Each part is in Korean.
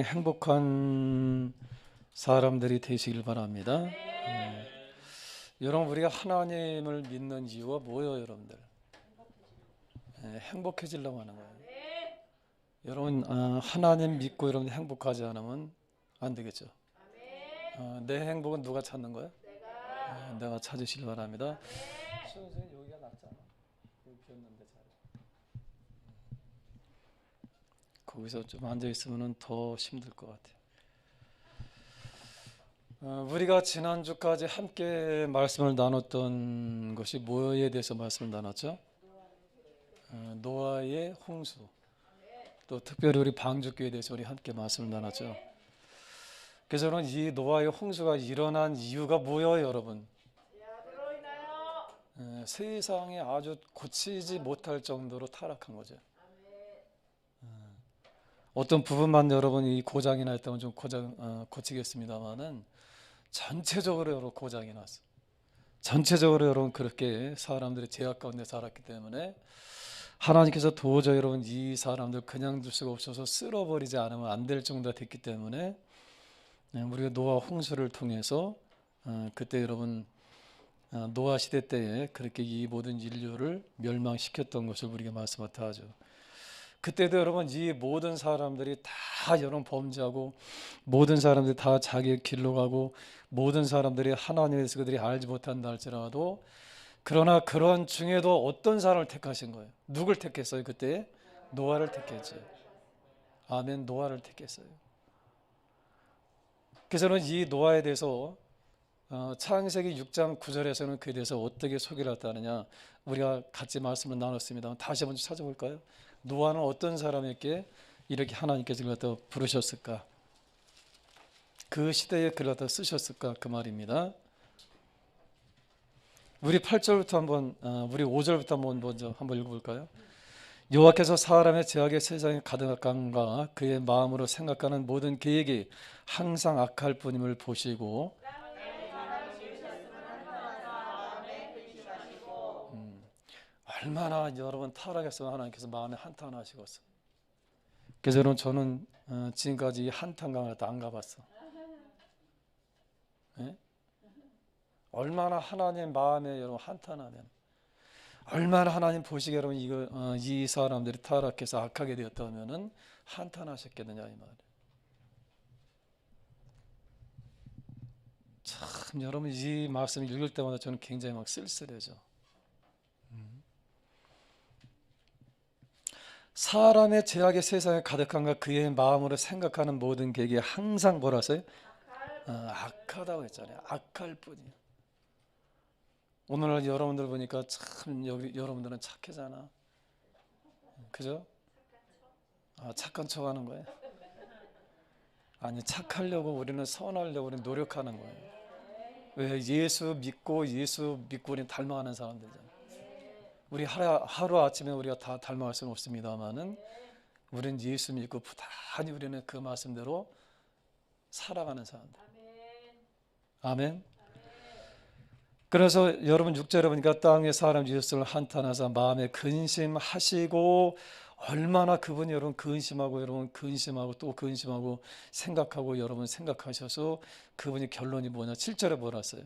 행복한 사람들이 되시길 바랍니다. 여러분, 우리가 하나님을 믿는 이유가 뭐예요, 여러분들? 행복해지려고 하는 거예요. 여러분, 하나님 믿고 여러분 행복하지 않으면 안 되겠죠. 내 행복은 누가 찾는 거예요? 내가 찾으시길 바랍니다. 선생님, 여기가 낫잖아. 여기 비었는데 잘. 거기서 좀 앉아 있으면 더 힘들 것 같아요. 우리가 지난주까지 함께 말씀을 나눴던 것이 뭐에 대해서 말씀을 나눴죠? 노아의 홍수, 또 특별히 우리 방주교에 대해서 우리 함께 말씀을 나눴죠. 그래서 저는 이 노아의 홍수가 일어난 이유가 뭐예요, 여러분? 세상에 아주 고치지 못할 정도로 타락한 거죠. 어떤 부분만 여러분이 고장이 났다면 좀 고치겠습니다만은 전체적으로 여러분 고장이 났어. 전체적으로 여러분 그렇게 사람들이 죄악 가운데 살았기 때문에 하나님께서 도저히 여러분 이 사람들 그냥 둘 수가 없어서 쓸어버리지 않으면 안 될 정도가 됐기 때문에 우리가 노아 홍수를 통해서 그때 여러분 노아 시대 때에 그렇게 이 모든 인류를 멸망시켰던 것을 우리가 말씀하다 하죠. 그때도 여러분 이 모든 사람들이 다 여러분 범죄하고 모든 사람들이 다 자기의 길로 가고 모든 사람들이 하나님에 대해서 그들이 알지 못한다 할지라도 그러나 그런 중에도 어떤 사람을 택하신 거예요? 누굴 택했어요? 그때 노아를 택했죠. 아멘. 노아를 택했어요. 그래서는 이 노아에 대해서 창세기 6장 9절에서는 그에 대해서 어떻게 소개를 했다느냐 우리가 같이 말씀을 나눴습니다. 다시 한번 찾아볼까요? 노아는 어떤 사람에게 이렇게 하나님께서 그를 갖다 부르셨을까? 그 시대에 그를 갖다 쓰셨을까? 그 말입니다. 우리 8절부터 한번 우리 5절부터 한번 먼저 한번 읽어볼까요? 여호와께서 사람의 죄악의 세상에 가득함과 그의 마음으로 생각하는 모든 계획이 항상 악할 뿐임을 보시고 얼마나 여러분 타락했으면 하나님께서 마음에 한탄하시겠어요. 그래서 여러분 저는 지금까지 이 한탄강을 안 가봤어. 예? 얼마나 하나님 마음에 여러분 한탄하면 얼마나 하나님 보시기에 여러분 이 사람들이 타락해서 악하게 되었다면은 한탄하셨겠느냐 이 말이에요. 참 여러분 이 말씀을 읽을 때마다 저는 굉장히 막 쓸쓸해져. 사람의 죄악의 세상에 가득한가 그의 마음으로 생각하는 모든 계획이 항상 뭐라서요? 악하다고 했잖아요. 악할 뿐이에요. 오늘날 여러분들 보니까 참 여러분들은 착해잖아. 그죠? 착한 척 하는 거예요. 아니 착하려고 우리는 선하려고 우리는 노력하는 거예요. 왜? 예수 믿고 우리는 닮아가는 사람들이잖아요. 우리 하루 아침에 우리가 다 닮아갈 수는 없습니다만은 우리는 예수 믿고 부단히 우리는 그 말씀대로 살아가는 사람들. 아멘. 그래서 여러분 6절에 보니까 땅의 사람 예수를 한탄하사 마음에 근심하시고 얼마나 그분이 여러분 근심하고 또 근심하고 생각하고 여러분 생각하셔서 그분이 결론이 뭐냐 7절에 뭐라 써요?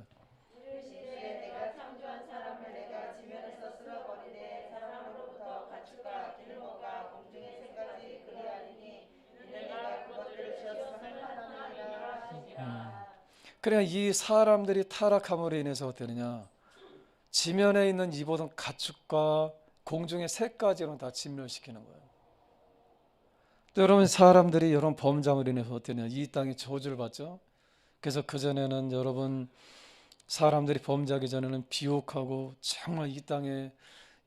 그래 이 사람들이 타락함으로 인해서 어떻게 되느냐 지면에 있는 이 모든 가축과 공중의 새까지는 다 진멸시키는 거예요. 또 여러분 사람들이 여러분 범죄함으로 인해서 어떻게 되냐 이 땅에 저주를 받죠. 그래서 그전에는 여러분 사람들이 범죄하기 전에는 비옥하고 정말 이 땅에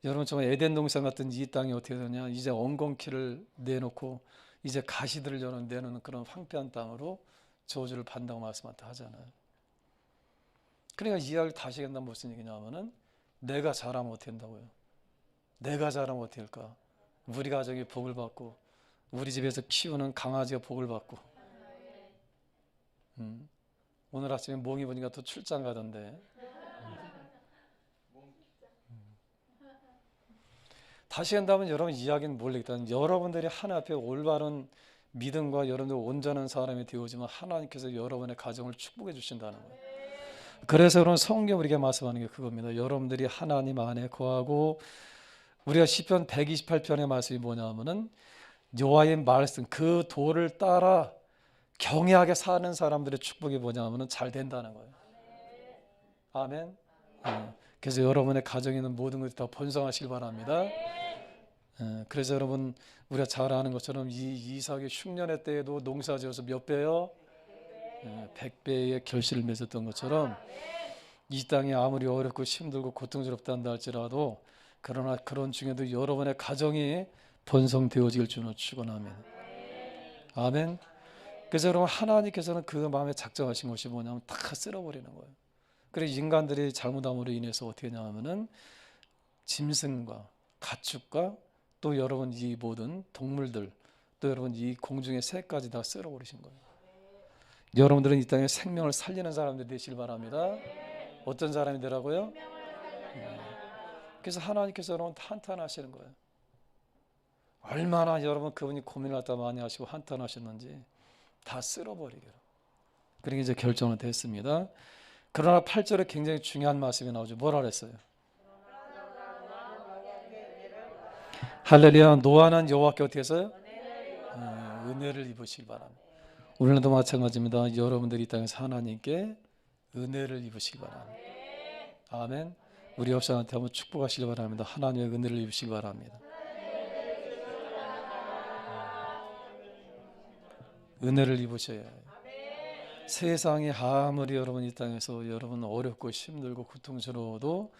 여러분 정말 에덴 동산 같은 이 땅이 어떻게 되냐 이제 엉겅퀴를 내놓고 이제 가시들을 내놓는 그런 황폐한 땅으로 저주를 받는다고 말씀하셨다 하잖아요. 그러니까 이 이야기를 다시 한다면 무슨 얘기냐면은 내가 잘하면 어떻게 된다고요? 내가 잘하면 어떻게 할까? 우리 가정이 복을 받고 우리 집에서 키우는 강아지가 복을 받고 오늘 아침에 몽이 보니까 또 출장 가던데 다시 한다면 여러분 이야기는 모르겠다. 여러분들이 하나님 앞에 올바른 믿음과 여러분들 온전한 사람이 되어지면 하나님께서 여러분의 가정을 축복해 주신다는 거예요. 그래서 여러분 성경 우리가 말씀하는 게 그겁니다. 여러분들이 하나님 안에 거하고 우리가 시편 128편의 말씀이 뭐냐면은 여호와의 말씀 그 도를 따라 경외하게 사는 사람들의 축복이 뭐냐면은 잘 된다는 거예요. 아멘. 그래서 여러분의 가정에 있는 모든 것이 다 번성하시길 바랍니다. 그래서 여러분 우리가 잘 아는 것처럼 이 이삭의 흉년의 때에도 농사지어서 몇 배요? 100배의 결실을 맺었던 것처럼 이 땅이 아무리 어렵고 힘들고 고통스럽다 한다 할지라도 그러나 그런 중에도 여러분의 가정이 번성되어질 줄로 축원합니다. 아멘. 그래서 여러분 하나님께서는 그 마음에 작정하신 것이 뭐냐면 다 쓸어버리는 거예요. 그래서 인간들이 잘못함으로 인해서 어떻게 하냐면은 짐승과 가축과 또 여러분 이 모든 동물들 또 여러분 이 공중의 새까지 다 쓸어버리신 거예요. 여러분들은 이 땅에 생명을 살리는 사람들이 되시길 바랍니다. 어떤 사람이 되라고요? 그래서 하나님께서 여러분 한탄하시는 거예요. 얼마나 여러분 그분이 고민을 갖다 많이 하시고 한탄하셨는지 다 쓸어버리기로. 그러니까 이제 결정은 됐습니다. 그러나 8절에 굉장히 중요한 말씀이 나오죠. 뭐라 그랬어요? 할렐루야. 노아는 여호와께 어떻게 했어요? 은혜를 입으시길 바랍니다. 오늘도 마찬가지입니다. 여러분들이 이 땅에서 하나님께 은혜를 입으시기 바랍니다. 아멘. 우리 옆사람한테 한번 축복하시기 바랍니다. 하나님의 은혜를 입으시기 바랍니다. 은혜를 입으셔야 해요. 세상이 아무리 여러분 이 땅에서 여러분 어렵고 힘들고 고통스러워도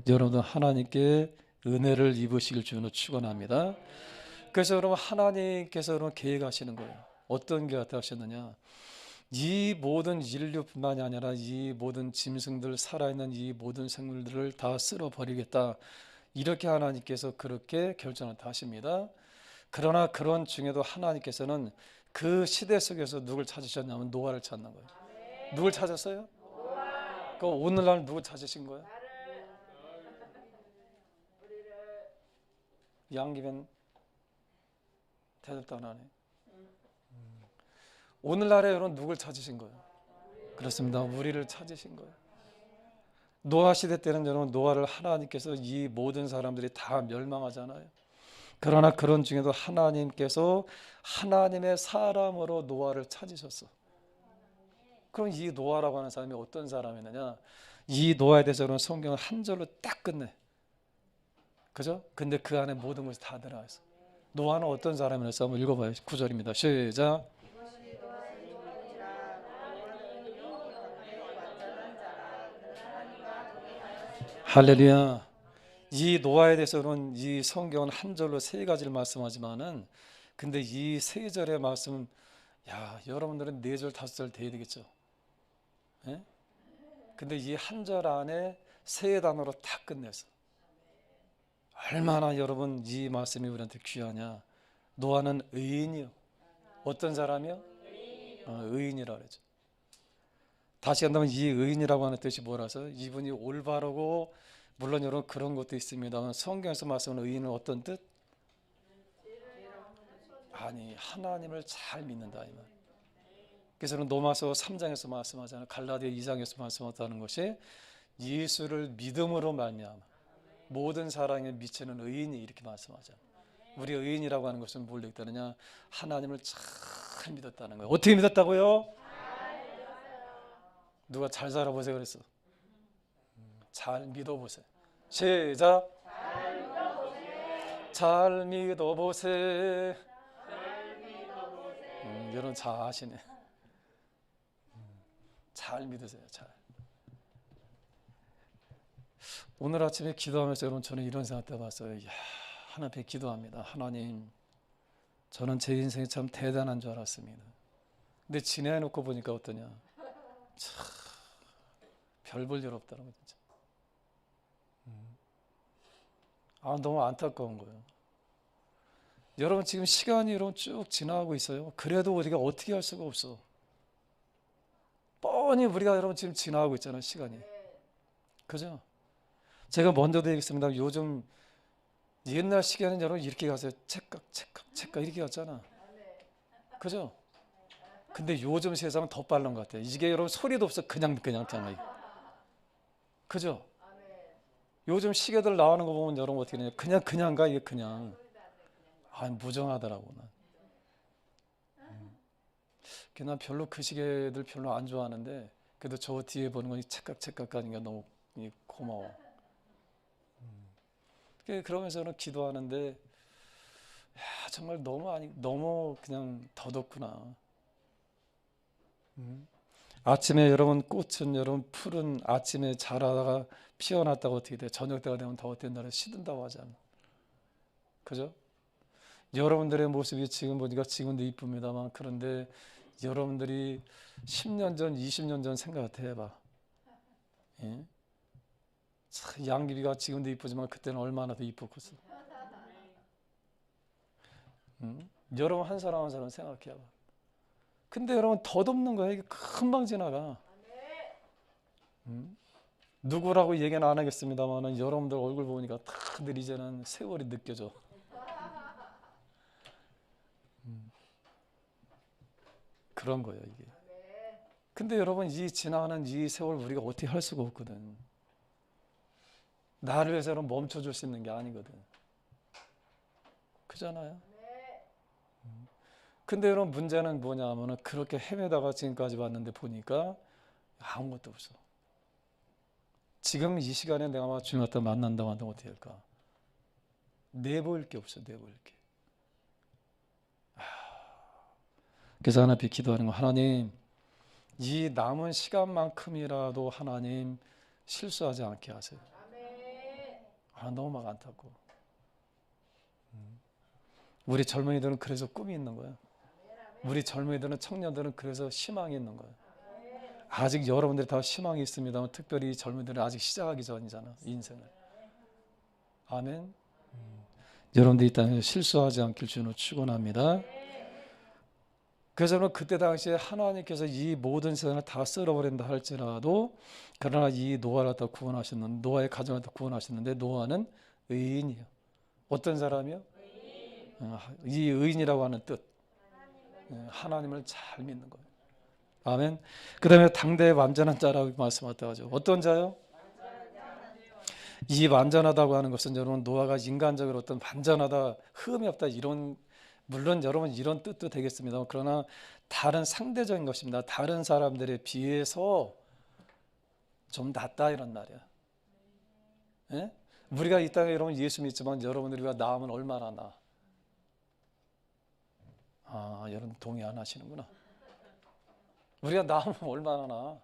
여러분 하나님께 은혜를 입으시길 주로 축원합니다. 그래서 여러분 하나님께서 여러분 계획하시는 거예요. 어떤 계획 하셨느냐? 이 모든 인류뿐만이 아니라 이 모든 짐승들 살아있는 이 모든 생물들을 다 쓸어버리겠다. 이렇게 하나님께서 그렇게 결정을 하십니다. 그러나 그런 중에도 하나님께서는 그 시대 속에서 누굴 찾으셨냐면 노아를 찾는 거예요. 누굴 찾았어요? 그 오늘날 누굴 찾으신 거예요? 양기변 대답도 안 하네. 오늘날에 여러분 누굴 찾으신 거예요? 그렇습니다. 우리를 찾으신 거예요. 노아 시대 때는 여러분 노아를 하나님께서 이 모든 사람들이 다 멸망하잖아요. 그러나 그런 중에도 하나님께서 하나님의 사람으로 노아를 찾으셨어. 그럼 이 노아라고 하는 사람이 어떤 사람이느냐? 이 노아에 대해서는 성경은 한 절로 딱 끝내. 그죠? 근데 그 안에 모든 것이 다 들어가 있어. 노아는 어떤 사람이었어? 한번 읽어봐요. 9절입니다. 시작. 할렐루야. 이 노아에 대해서는 이 성경은 한 절로 세 가지를 말씀하지만은 근데 이 세 절의 말씀 여러분들은 네 절 다섯 절 돼야 되겠죠. 예? 근데 이 한 절 안에 세 단어로 다 끝냈어. 얼마나 여러분 이 말씀이 우리한테 귀하냐. 노아는 의인이요. 어떤 사람이요? 의인이라 그러죠. 다시 한다면 이 의인이라고 하는 뜻이 뭐라서 이분이 올바르고 물론 여러분 그런 것도 있습니다만 성경에서 말씀하는 의인은 어떤 뜻? 아니 하나님을 잘 믿는다 이 말. 그래서 로마서 3장에서 말씀하잖아요. 갈라디아 2장에서 말씀하다는 것이 예수를 믿음으로 말미암아 모든 사랑에 미치는 의인이 이렇게 말씀하잖아요. 우리 의인이라고 하는 것은 뭘 얘기하느냐? 하나님을 잘 믿었다는 거예요. 어떻게 믿었다고요? 누가 잘 살아보세요 그랬어. 잘 믿어보세요. 시작. 잘 믿어보세요. 여러분 잘 아시네. 잘 믿으세요. 잘. 오늘 아침에 기도하면서 여러분 저는 이런 생각 해봤어요. 하나님 앞에 기도합니다. 하나님, 저는 제 인생이 참 대단한 줄 알았습니다. 근데 지내놓고 보니까 어떠냐? 참 별 볼 일 없다는 거 진짜. 너무 안타까운 거예요. 여러분 지금 시간이 여러분 쭉 지나가고 있어요. 그래도 우리가 어떻게 할 수가 없어. 뻔히 우리가 여러분 지금 지나가고 있잖아요. 시간이. 그죠? 제가 먼저도 얘기했습니다. 요즘 옛날 시간은 여러분 이렇게 가세요. 찰칵 찰칵 찰칵 이렇게 갔잖아. 그죠? 근데 요즘 세상은 더 빠른 것 같아요. 이게 여러분 소리도 없어. 그냥 잖아요. 그죠? 요즘 시계들 나오는 거 보면 여러분 어떻게 되냐? 그냥 가 이게 그냥. 아, 무정하더라고 난. 난 별로 그 시계들 별로 안 좋아하는데 그래도 저 뒤에 보는 건 찰칵찰칵 가니까 너무 고마워. 그러면서는 기도하는데 야, 정말 너무 그냥 더덥구나. 아침에 여러분 꽃은 여러분 풀은 아침에 자라다가 피어났다가 어떻게 돼? 저녁 때가 되면 더 어떤 날에 시든다고 하잖아. 그죠? 여러분들의 모습이 지금 보니까 지금도 이쁩니다만 그런데 여러분들이 10년 전, 20년 전 생각해봐. 예? 참, 양귀비가 지금도 이쁘지만 그때는 얼마나 더 이뻤겠어. 여러분 한 사람 한 사람 생각해봐. 근데 여러분 덧없는 거야. 이게 금방 지나가. 누구라고 얘기는 안 하겠습니다만 여러분들 얼굴 보니까 다들 이제는 세월이 느껴져. 그런 거예요 이게. 근데 여러분 이 지나가는 이 세월 우리가 어떻게 할 수가 없거든. 나를 위해서는 멈춰줄 수 있는 게 아니거든. 그잖아요. 근데 여러분 문제는 뭐냐 하면은 그렇게 헤매다가 지금까지 왔는데 보니까 아무것도 없어. 지금 이 시간에 내가 막 주님 갖다 만난다고 한다면 어떻게 할까? 내보일 게 없어. 내보일 게. 그래서 하나님 기도하는 거, 하나님 이 남은 시간만큼이라도 하나님 실수하지 않게 하세요. 너무 막 안타까워. 우리 젊은이들은 그래서 꿈이 있는 거야. 우리 젊은이들은 청년들은 그래서 희망이 있는 거야. 아직 여러분들이 다 희망이 있습니다만 특별히 젊은이들은 아직 시작하기 전이잖아. 인생을. 아멘. 여러분들이 이 땅에서 실수하지 않길 주로 축원합니다. 그래서 저는 그때 당시에 하나님께서 이 모든 세상을 다 쓸어버린다 할지라도 그러나 이 노아를 다 구원하셨는데 노아의 가정을 다 구원하셨는데 노아는 의인이에요. 어떤 사람이요? 이 의인이라고 하는 뜻 하나님을 잘 믿는 거예요. 아멘. 그 다음에 당대의 완전한 자라고 말씀하셨다 하죠. 어떤 자요? 이 완전하다고 하는 것은 여러분 노아가 인간적으로 어떤 완전하다 흠이 없다 이런 물론 여러분 이런 뜻도 되겠습니다. 그러나 다른 상대적인 것입니다. 다른 사람들에 비해서 좀 낫다 이런 말이야. 예? 우리가 이 땅에 여러분 예수 믿지만 여러분들과 나으면 얼마나 나? 여러분 동의 안 하시는구나. 우리가 나으면 얼마나 나?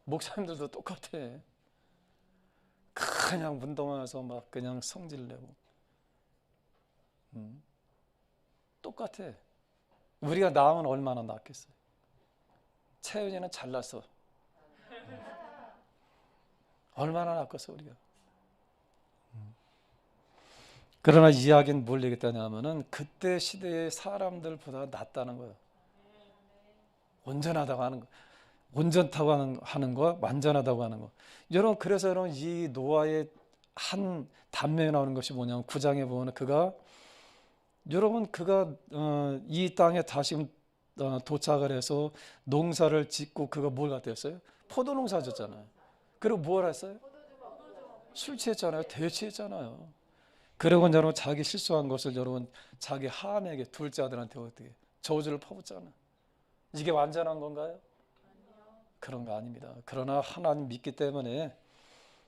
목사님들도 똑같아. 그냥 운동하면서 막 그냥 성질 내고 똑같아. 우리가 나으면 얼마나 낫겠어요. 채연이는 잘났어. 얼마나 낫겠어 우리가. 그러나 이야기는 뭘 얘기했다냐 하면은 그때 시대의 사람들보다 낫다는 거예요. 온전하다고 하는 거. 온전하다고 하는 거, 완전하다고 하는 거. 여러분 그래서 여러분 이 노아의 한 단면에 나오는 것이 뭐냐면 9장에 보면 그가 이 땅에 다시 도착을 해서 농사를 짓고 그가 뭘 갖다 했어요? 포도농사 졌잖아요. 그리고 뭘 했어요? 술 취했잖아요. 대취했잖아요. 그리고 여러분 자기 실수한 것을 여러분 자기 함에게 둘째 아들한테 어떻게 저주를 퍼붓잖아. 이게 완전한 건가요? 그런 거 아닙니다. 그러나 하나님 믿기 때문에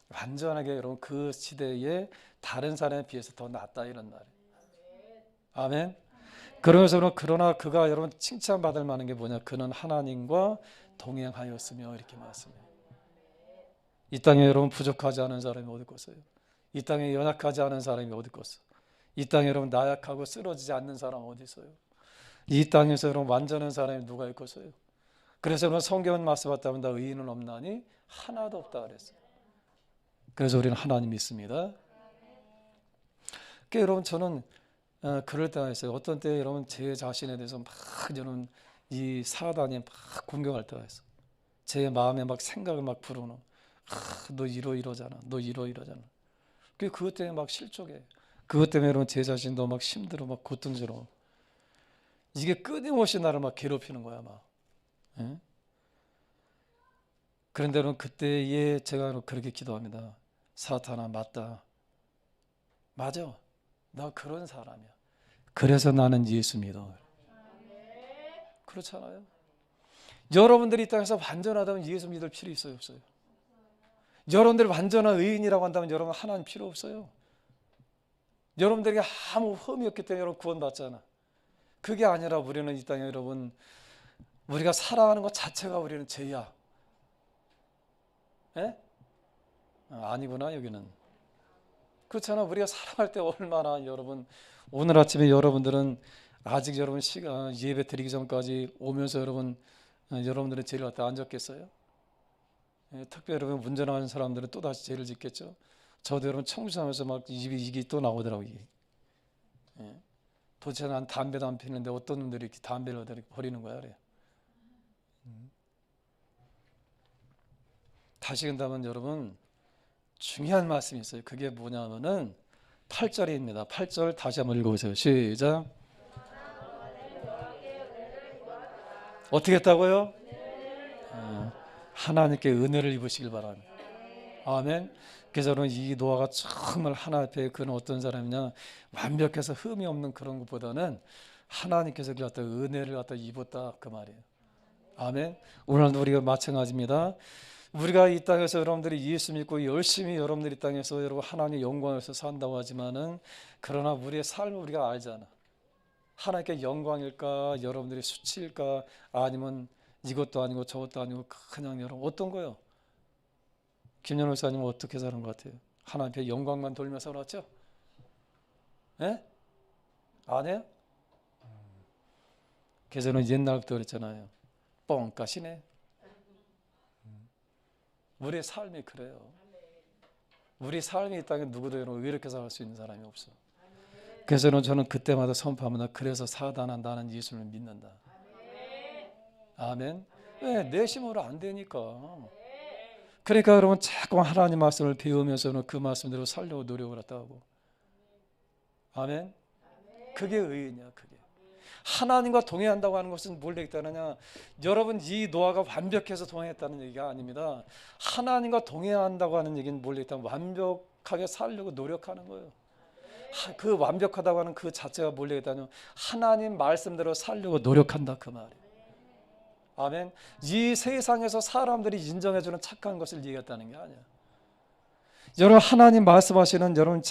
완전하게 여러분 그 시대에 다른 사람에 비해서 더 낫다 이런 말이에요. 아멘. 그러나 그가 여러분 칭찬받을 만한 게 뭐냐? 그는 하나님과 동행하였으며 이렇게 말씀해요. 이 땅에 여러분 부족하지 않은 사람이 어디 있겠어요? 이 땅에 연약하지 않은 사람이 어디 있겠어? 이 땅에 여러분 나약하고 쓰러지지 않는 사람 어디 있어요? 이 땅에서 여러분 완전한 사람이 누가 있겠어요? 그래서 여러분 성경은 말씀하다면 의인은 없나니 하나도 없다 그랬어요. 그래서 우리는 하나님 믿습니다. 그러니까 여러분 저는 그럴 때가 있어요. 어떤 때 여러분 제 자신에 대해서 막 저는 이 사단이 막 공격할 때가 있어. 제 마음에 막 생각을 막 불어넣어. 너 이러잖아. 너 이러잖아. 그것 때문에 막 실족해. 그것 때문에 여러분 제 자신도 막 힘들어 막 고통스러워. 이게 끊임없이 나를 막 괴롭히는 거야 막. 예? 그런데 여러분 그때에 제가 그렇게 기도합니다. 사탄아, 맞다. 맞아. 나 그런 사람이야. 그래서 나는 예수 믿어. 그렇잖아요. 여러분들이 이 땅에서 완전하다면 예수 믿을 필요 있어요, 없어요? 여러분들이 완전한 의인이라고 한다면 여러분 하나님 필요 없어요. 여러분들에게 아무 흠이 없기 때문에 여러분 구원받잖아. 그게 아니라 우리는 이 땅에 여러분 우리가 살아가는 것 자체가 우리는 죄야. 예? 아니구나 여기는. 그렇잖아. 우리가 살아갈 때 얼마나 여러분 오늘 아침에 여러분들은 아직 여러분 시간 예배 드리기 전까지 오면서 여러분 여러분들의 죄를 갖다 안 졌겠어요? 예, 특별히 여러분 운전하는 사람들은 또 다시 죄를 짓겠죠. 저도 여러분 청소하면서 막 입이 이게 또 나오더라고요. 이게. 예. 도대체 난 담배도 안 피는데 어떤 놈들이 이렇게 담배를 버리는 거야 그래. 다시 한다면 여러분 중요한 말씀이 있어요. 그게 뭐냐면은 8절입니다. 8절 다시 한번 읽어보세요. 시작. 어떻게 했다고요? 하나님께 은혜를 입으시길 바랍니다. 아멘. 그래서 여러분 이 노아가 정말 하나님 앞에 그는 어떤 사람이냐 완벽해서 흠이 없는 그런 것보다는 하나님께서 그 갖다 은혜를 갖다 입었다 그 말이에요. 아멘. 오늘도 우리가 마찬가지입니다. 우리가 이 땅에서 여러분들이 예수 믿고 열심히 여러분들이 이 땅에서 여러분 하나님의 영광을 위해서 산다고 하지만은 그러나 우리의 삶을 우리가 알잖아. 하나님께 영광일까 여러분들이 수치일까 아니면 이것도 아니고 저것도 아니고 그냥 여러분 어떤 거요? 김연호 목사님은 어떻게 사는 것 같아요? 하나님께 영광만 돌면서 살았죠? 예? 안 해요? 그래서 저는 옛날부터 그랬잖아요. 뻥까시네. 우리의 삶이 그래요. 우리 삶이 이 땅에 누구도 이렇게 살 수 있는 사람이 없어. 그래서 저는 그때마다 선포합니다. 그래서 사단아 나는 예수를 믿는다. 아멘. 왜? 내 힘으로 안 되니까. 그러니까 여러분 자꾸 하나님 말씀을 배우면서는 그 말씀대로 살려고 노력을 했다 하고. 아멘. 그게 의인이야. 그게. 하나님과 동행한다고 하는 것은 뭘 얘기하느냐? 여러분 이 노아가 완벽해서 동행했다는 얘기가 아닙니다. 하나님과 동행한다고 하는 얘기는 뭘 얘기하면 완벽하게 살려고 노력하는 거예요. 그 완벽하다고 하는 그 자체가 뭘 얘기하냐면 하나님 말씀대로 살려고 노력한다 그 말이에요. 아멘. 이 세상에서 사람들이 인정해주는 착한 것을 얘기했다는 게 아니야. 여러분 하나님 말씀하시는 여러분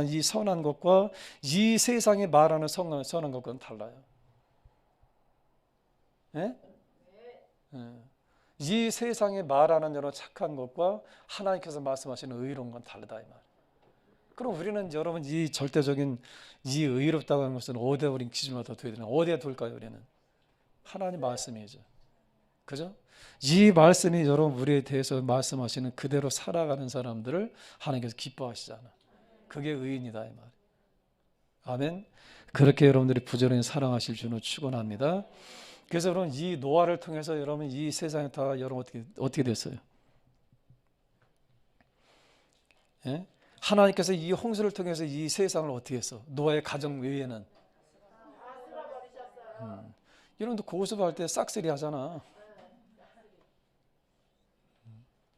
이 선한 것과 이 세상이 말하는 선한 것과는 달라요. 예? 예. 이 세상이 말하는 여러 착한 것과 하나님께서 말씀하시는 의로운 건 다르다 이 말. 그럼 우리는 여러분 이 절대적인 이 의롭다고 하는 것은 어디에 우리 기준으로 둬야 되나? 어디에 둘까요? 우리는 하나님 말씀이죠. 그죠? 이 말씀이 여러분 우리에 대해서 말씀하시는 그대로 살아가는 사람들을 하나님께서 기뻐하시잖아. 그게 의인이다 이 말. 아멘. 그렇게 여러분들이 부지런히 사랑하실 줄은 축원합니다. 그래서 여러분 이 노아를 통해서 여러분 이 세상에 다 여러분 어떻게 됐어요? 예? 하나님께서 이 홍수를 통해서 이 세상을 어떻게 했어? 노아의 가정 외에는 여러분도 고수할 때 싹쓸이 하잖아.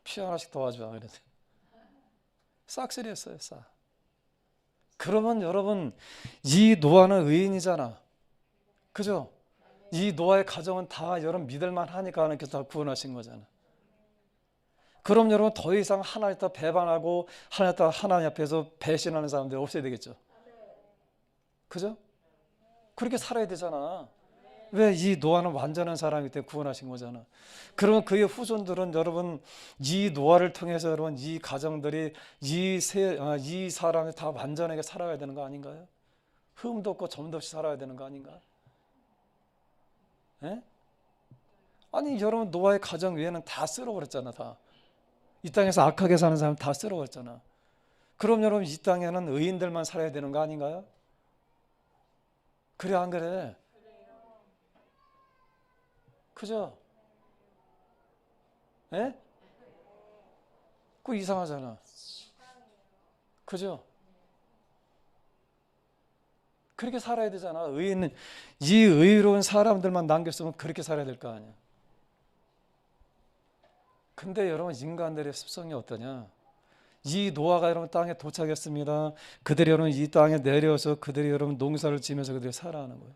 피 하나씩 도와줘. 그래서 싹쓸이 했어요. 싹. 그러면 여러분 이 노아는 의인이잖아. 그죠? 이 노아의 가정은 다 여러분 믿을만 하니까 하나님께서 다 구원하신 거잖아. 그럼 여러분 더 이상 하나님 다 배반하고 하나님 앞에서 배신하는 사람들이 없어야 되겠죠. 그죠? 그렇게 살아야 되잖아. 왜? 이 노아는 완전한 사람이기 때문에 구원하신 거잖아. 그러면 그의 후손들은 여러분 이 노아를 통해서 여러분 이 가정들이 이 사람이 다 완전하게 살아가야 되는 거 아닌가요? 흠도 없고 점도 없이 살아야 되는 거 아닌가? 예? 아니 여러분 노아의 가정 외에는 다 쓸어버렸잖아. 다. 이 땅에서 악하게 사는 사람 다 쓸어버렸잖아. 그럼 여러분 이 땅에는 의인들만 살아야 되는 거 아닌가요? 그래 안 그래? 그죠? 예? 그거 이상하잖아. 그죠? 그렇게 살아야 되잖아. 의인, 이 의로운 사람들만 남겼으면 그렇게 살아야 될 거 아니야. 근데 여러분, 인간들의 습성이 어떠냐? 이 노아가 여러분 땅에 도착했습니다. 그들이 여러분 이 땅에 내려서 그들이 여러분 농사를 지면서 그들이 살아가는 거예요.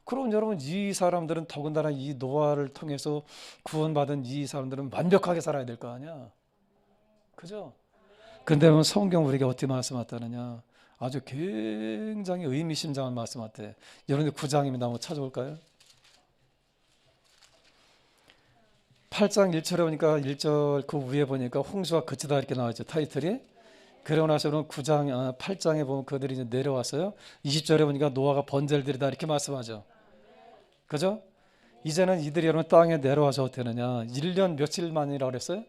그럼 여러분, 이 사람들은 더군다나 이 노아를 통해서 구원받은 이 사람들은 완벽하게 살아야 될 거 아니야. 그죠? 근데 여러분, 성경 우리가 어떻게 말씀하다느냐? 아주 굉장히 의미심장한 말씀하대. 여러분들 9장입니다. 한번 찾아볼까요? 8장 1절에 보니까 1절 그 위에 보니까 홍수가 그치다 이렇게 나와있죠. 타이틀이. 그러고 나서는 9장 8장에 보면 그들이 이제 내려왔어요. 20절에 보니까 노아가 번제를 드리다 이렇게 말씀하죠. 그죠? 이제는 이들이 여러분 땅에 내려와서 어떻게 하느냐? 1년 며칠 만이라고 그랬어요?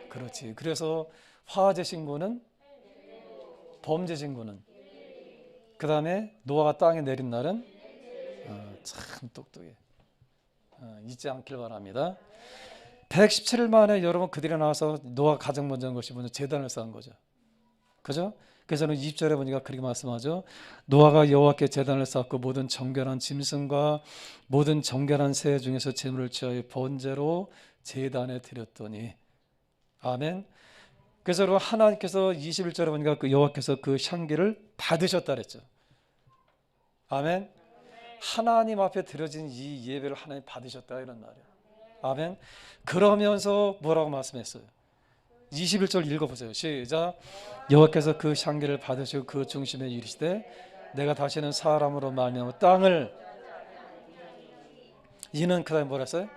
그렇지. 그래서 화재 신고는, 범죄 신고는, 그 다음에 노아가 땅에 내린 날은, 참 똑똑해. 잊지 않길 바랍니다. 117일 만에 여러분 그들이 나와서 노아 가장 먼저 한 것이 뭐냐? 제단을 쌓은 거죠. 그죠? 그래서 저는 20절에 보니까 그렇게 말씀하죠. 노아가 여호와께 제단을 쌓고 모든 정결한 짐승과 모든 정결한 새 중에서 제물을 취하여 번제로 제단에 드렸더니. 아멘. 그래서 여러분, 하나님께서 21절에 보니까 그 여호와께서 그 향기를 받으셨다 그랬죠. 아멘. 하나님 앞에 드려진 이 예배를 하나님 받으셨다 이런 말이에요. 아멘. 그러면서 뭐라고 말씀했어요? 21절 읽어보세요. 시작. 여호와께서 그 향기를 받으시고 그 중심에 이르시되 내가 다시는 사람으로 말미암아 땅을, 이는 그 다음에 뭐라 했어요?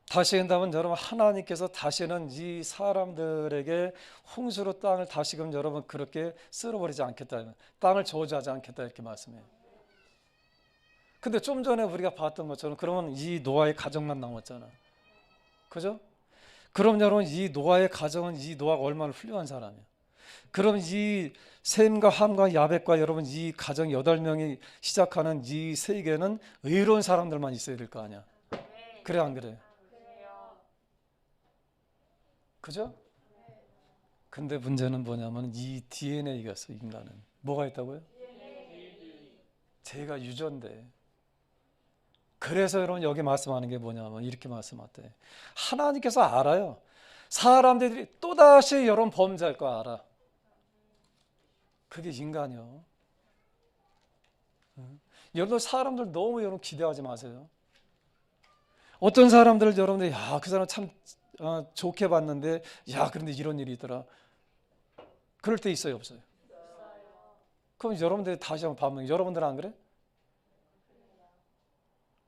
다시 한다면 여러분, 하나님께서 다시는 이 사람들에게 홍수로 땅을 다시금 여러분 그렇게 쓸어버리지 않겠다, 땅을 저주하지 않겠다 이렇게 말씀해요. 근데 좀 전에 우리가 봤던 것처럼 그러면 이 노아의 가정만 남았잖아. 그죠? 그럼 여러분, 이 노아의 가정은 이 노아가 얼마나 훌륭한 사람이야. 그럼 이 셈과 함과 야벳과 여러분 이 가정 8명이 시작하는 이 세계는 의로운 사람들만 있어야 될 거 아니야. 그래 안 그래? 그죠? 근데 문제는 뭐냐면 이 DNA가 있어. 인간은 뭐가 있다고요? 죄가 유전돼. 그래서 여러분 여기 말씀하는 게 뭐냐면 이렇게 말씀하대. 하나님께서 알아요. 사람들이 또다시 여러분 범죄할 거 알아. 그게 인간이요. 여러분, 사람들 너무 여러분 기대하지 마세요. 어떤 사람들 여러분들 그 사람 참 좋게 봤는데 그런데 이런 일이 있더라. 그럴 때 있어요, 없어요? 그럼 여러분들 다시 한번 반면, 여러분들 안 그래?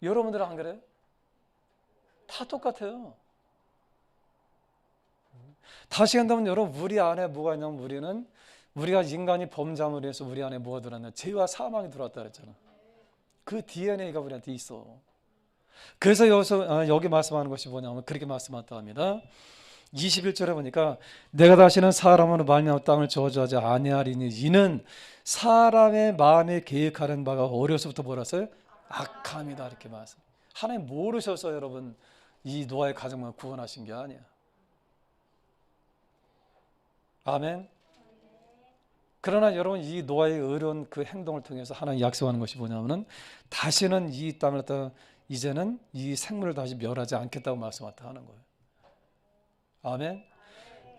여러분들 안 그래? 다 똑같아요. 다시 한다면 여러분, 우리 안에 뭐가 있냐면 우리가 인간이 범죄함으로 해서 우리 안에 뭐가 들어왔냐? 죄와 사망이 들어왔다 그랬잖아. 그 DNA가 우리한테 있어. 그래서 여기 말씀하는 것이 뭐냐면 그렇게 말씀한다 합니다. 21절에 보니까 내가 다시는 사람으로 말미암아 땅을 저주하지 아니하리니 이는 사람의 마음에 계획하는 바가 어려서부터 뭐라서요? 악함이다 이렇게 말씀. 하나님 모르셔서 여러분 이 노아의 가정만 구원하신 게 아니야. 아멘. 그러나 여러분, 이 노아의 의로운 그 행동을 통해서 하나님 약속하는 것이 뭐냐면은 다시는 이 땅을 갖다 이제는 이 생물을 다시 멸하지 않겠다고 말씀하는 거예요. 아멘.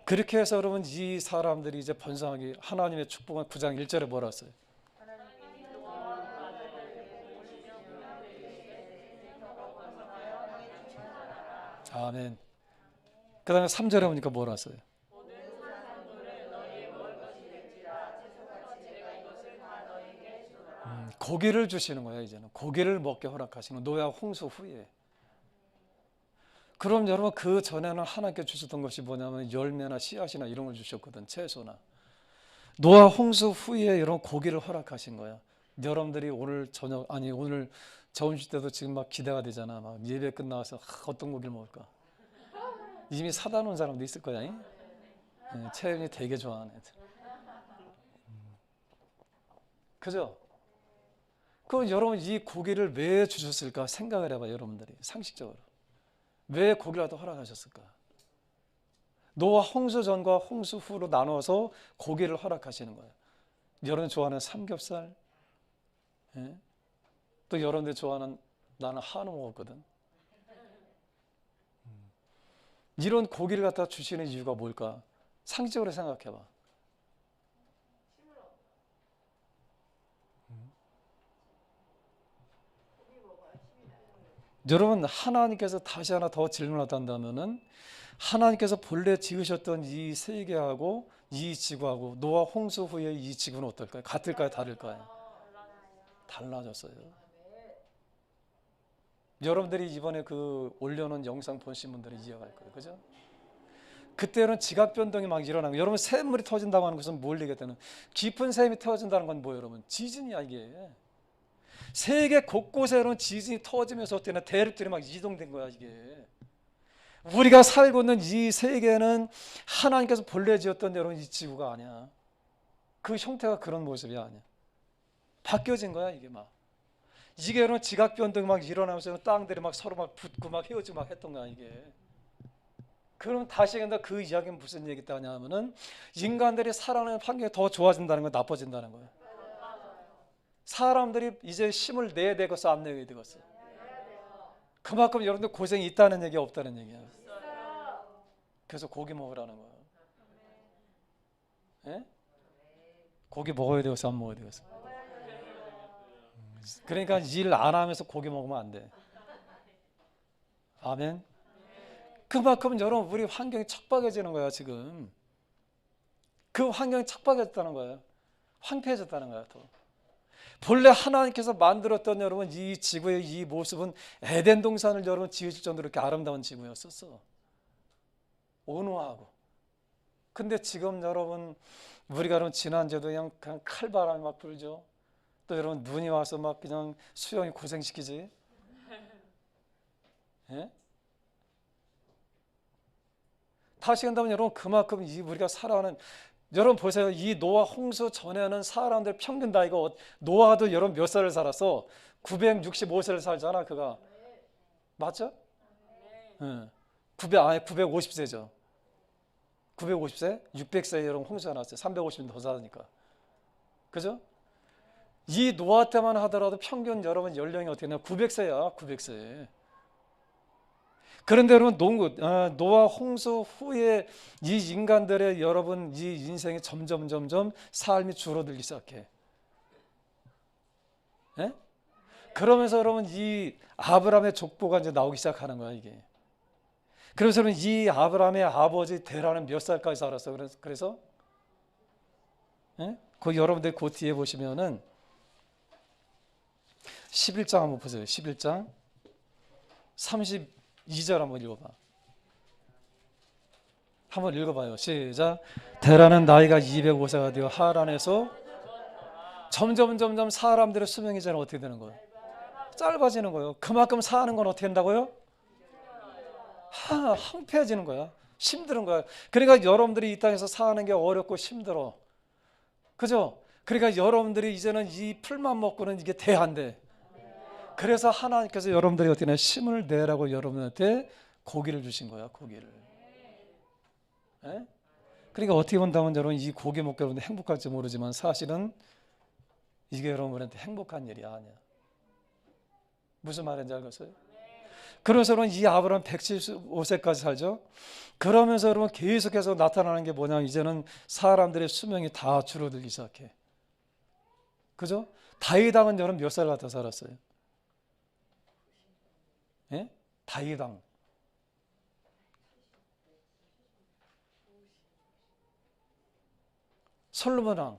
그렇게 해서 여러분 이 사람들이 이제 번성하기 하나님의 축복은 9장 1절에 뭐라 했어요? 아멘. 그 다음에 3절에 보니까 뭐라 했어요? 고기를 주시는 거예요. 이제는 고기를 먹게 허락하시는 노아 홍수 후에. 그럼 여러분, 그 전에는 하나님께 주셨던 것이 뭐냐면 열매나 씨앗이나 이런 걸 주셨거든. 채소나. 노아 홍수 후에 여러분 고기를 허락하신 거야. 여러분들이 오늘 저녁 오늘 점심 때도 지금 막 기대가 되잖아. 막 예배 끝나서 어떤 고기를 먹을까? 이미 사다 놓은 사람도 있을 거야. 채연이 되게 좋아하는 애들. 그죠? 그럼 여러분 이 고기를 왜 주셨을까 생각을 해봐. 여러분들이 상식적으로 왜 고기라도 허락하셨을까? 노아 홍수 전과 홍수 후로 나눠서 고기를 허락하시는 거예요. 여러분 좋아하는 삼겹살, 예? 또 여러분들 좋아하는, 나는 한우 먹었거든. 이런 고기를 갖다 주시는 이유가 뭘까? 상식적으로 생각해봐. 여러분, 하나님께서 다시 하나 더 질문한다면은, 하나님께서 본래 지으셨던 이 세계하고 이 지구하고 노아 홍수 후에 이 지구는 어떨까요? 같을까요? 다를까요? 달라졌어요. 여러분들이 이번에 그 올려놓은 영상 보신 분들이 이해할 거예요. 그죠? 그때는 지각 변동이 막 일어나고, 여러분 샘물이 터진다고 하는 것은 뭘 얘기했다는, 깊은 샘이 터진다는 건 뭐예요, 여러분? 지진이야 이게. 세계 곳곳에는 지진이 터지면서 어때나 대륙들이 막 이동된 거야 이게. 우리가 살고 있는 이 세계는 하나님께서 본래 지었던 여러분 이 지구가 아니야. 그 형태가 그런 모습이 아니야. 바뀌어진 거야 이게 막. 이게 여러분 지각 변동이 막 일어나면서 땅들이 막 서로 막 붙고 막 헤어지고 막 했던 거야 이게. 그럼 다시 한번 그 이야기는 무슨 얘기다 하냐면은, 인간들이 살아가는 환경이 더 좋아진다는 거야, 나빠진다는 거야? 사람들이 이제 힘을 내야 되겠어, 안 내야 되겠어? 그만큼 여러분들 고생이 있다는 얘기야, 없다는 얘기야? 그래서 고기 먹으라는 거야. 예? 고기 먹어야 되겠어, 안 먹어야 되겠어? 그러니까 일 안 하면서 고기 먹으면 안 돼. 아멘. 그만큼 여러분 우리 환경이 척박해지는 거야 지금. 그 환경이 척박해졌다는 거예요. 황폐해졌다는 거야 또. 본래 하나님께서 만들었던 여러분 이 지구의 이 모습은 에덴 동산을 여러분 지으실 정도로 이렇게 아름다운 지구였었어. 온화하고. 근데 지금 여러분 우리가 여러분 지난주에도 그냥 칼바람이 막 불죠. 또 여러분 눈이 와서 막 그냥 수영이 고생시키지. 예? 다시 한다면 여러분 그만큼 이 우리가 살아가는, 여러분 보세요. 이 노아 홍수 전에는 사람들 평균 나이가 노아도 여러분 몇 살을 살았어? 965세를 살잖아 그가. 맞죠? 네. 950세죠. 950세? 600세 여러분 홍수가 났어요. 350년 더 사니까. 그죠? 이 노아 때만 하더라도 평균 여러분 연령이 어떻게 되냐? 900세야 900세. 그런데 여러분 노아 홍수 후에 이 인간들의 여러분 이 인생이 점점 삶이 줄어들기 시작해. 예? 그러면서 여러분 이 아브라함의 족보가 이제 나오기 시작하는 거야 이게. 그래서 여러분 이 아브라함의 아버지 데라는 몇 살까지 살았어? 그래서 예? 그 여러분들 그 뒤에 보시면은 11장 한번 보세요. 11장 32절 한번 읽어봐. 한번 읽어봐요. 시작. 데라는 나이가 205세가 되어 하란에서 점점 사람들의 수명이 이제는 어떻게 되는 거예요? 짧아지는 거예요. 그만큼 사는 건 어떻게 된다고요? 황폐해지는 거야. 힘든 거야. 그러니까 여러분들이 이 땅에서 사는 게 어렵고 힘들어. 그죠? 그러니까 여러분들이 이제는 이 풀만 먹고는 이게 돼 안 돼. 그래서 하나님께서 여러분들이 어떻게 하냐, 힘을 내라고 여러분한테 고기를 주신 거야. 고기를. 예? 그러니까 어떻게 본다면 여러분 이 고기 먹고 여러분들 행복할지 모르지만 사실은 이게 여러분한테 행복한 일이 아니야. 무슨 말인지 알겠어요? 그래서 여러분 이 아브라함 175세까지 살죠. 그러면서 여러분 계속해서 나타나는 게 뭐냐, 이제는 사람들의 수명이 다 줄어들기 시작해. 그죠? 다윗왕은 여러분 몇 살 갖다 살았어요? 예? 다윗왕 솔로몬 왕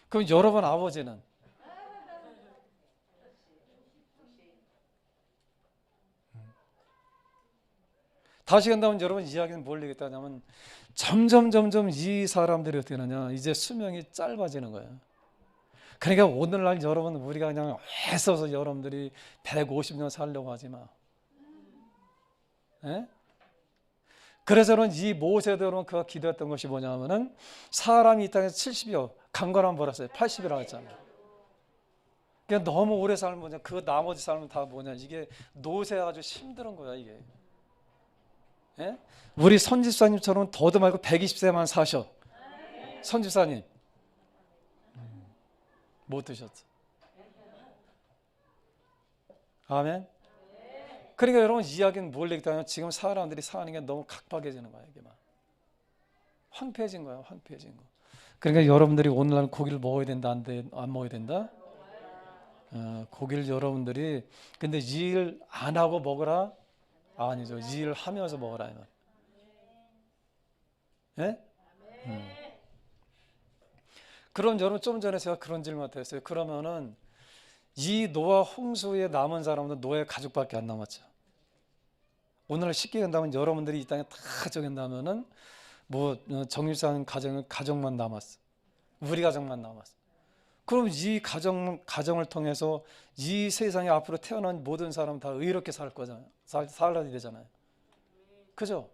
그럼 여러분 아버지는 다시 간다면 여러분 이야기는 뭘 얘기했다냐면 점점 이 사람들이 어떻게 하냐, 이제 수명이 짧아지는 거예요. 그러니까 오늘날 여러분 우리가 그냥 애써서 여러분들이 150년 살려고 하지 마. 예? 그래서는 이 모세도 여러분 그가 기도했던 것이 뭐냐면은 사람이 이 땅에서 70여 강건한 벌었어요. 80이라고 했잖아요. 그러니까 너무 오래 살면 뭐냐, 그 나머지 삶은 다 뭐냐, 이게 노세 아주 힘든 거야 이게. 예? 우리 선집사님처럼 더도 말고 120세만 사셔. 선집사님 못 드셨어. 아멘. 그러니까 여러분 이야기는 뭘 얘기하냐면 지금 사람들이 사는 게 너무 각박해지는 거야. 이게 막 황폐해진 거야. 황폐해진 거. 그러니까 여러분들이 오늘날 고기를 먹어야 된다, 안 먹어야 된다? 고기를 여러분들이 근데 일 안 하고 먹으라? 아니죠. 일 하면서 먹으라. 예? 그럼 여러분 좀 전에 제가 그런 질문 드렸어요. 그러면은 이 노아 홍수에 남은 사람은 노아의 가족밖에 안 남았죠. 오늘 쉽게 한다면 여러분들이 이 땅에 다 정한다면은 뭐 정립산 가정만 남았어. 우리 가정만 남았어. 그럼 이 가정을 통해서 이 세상에 앞으로 태어난 모든 사람 다 의롭게 살 거잖아요. 살아야 되잖아요. 그죠?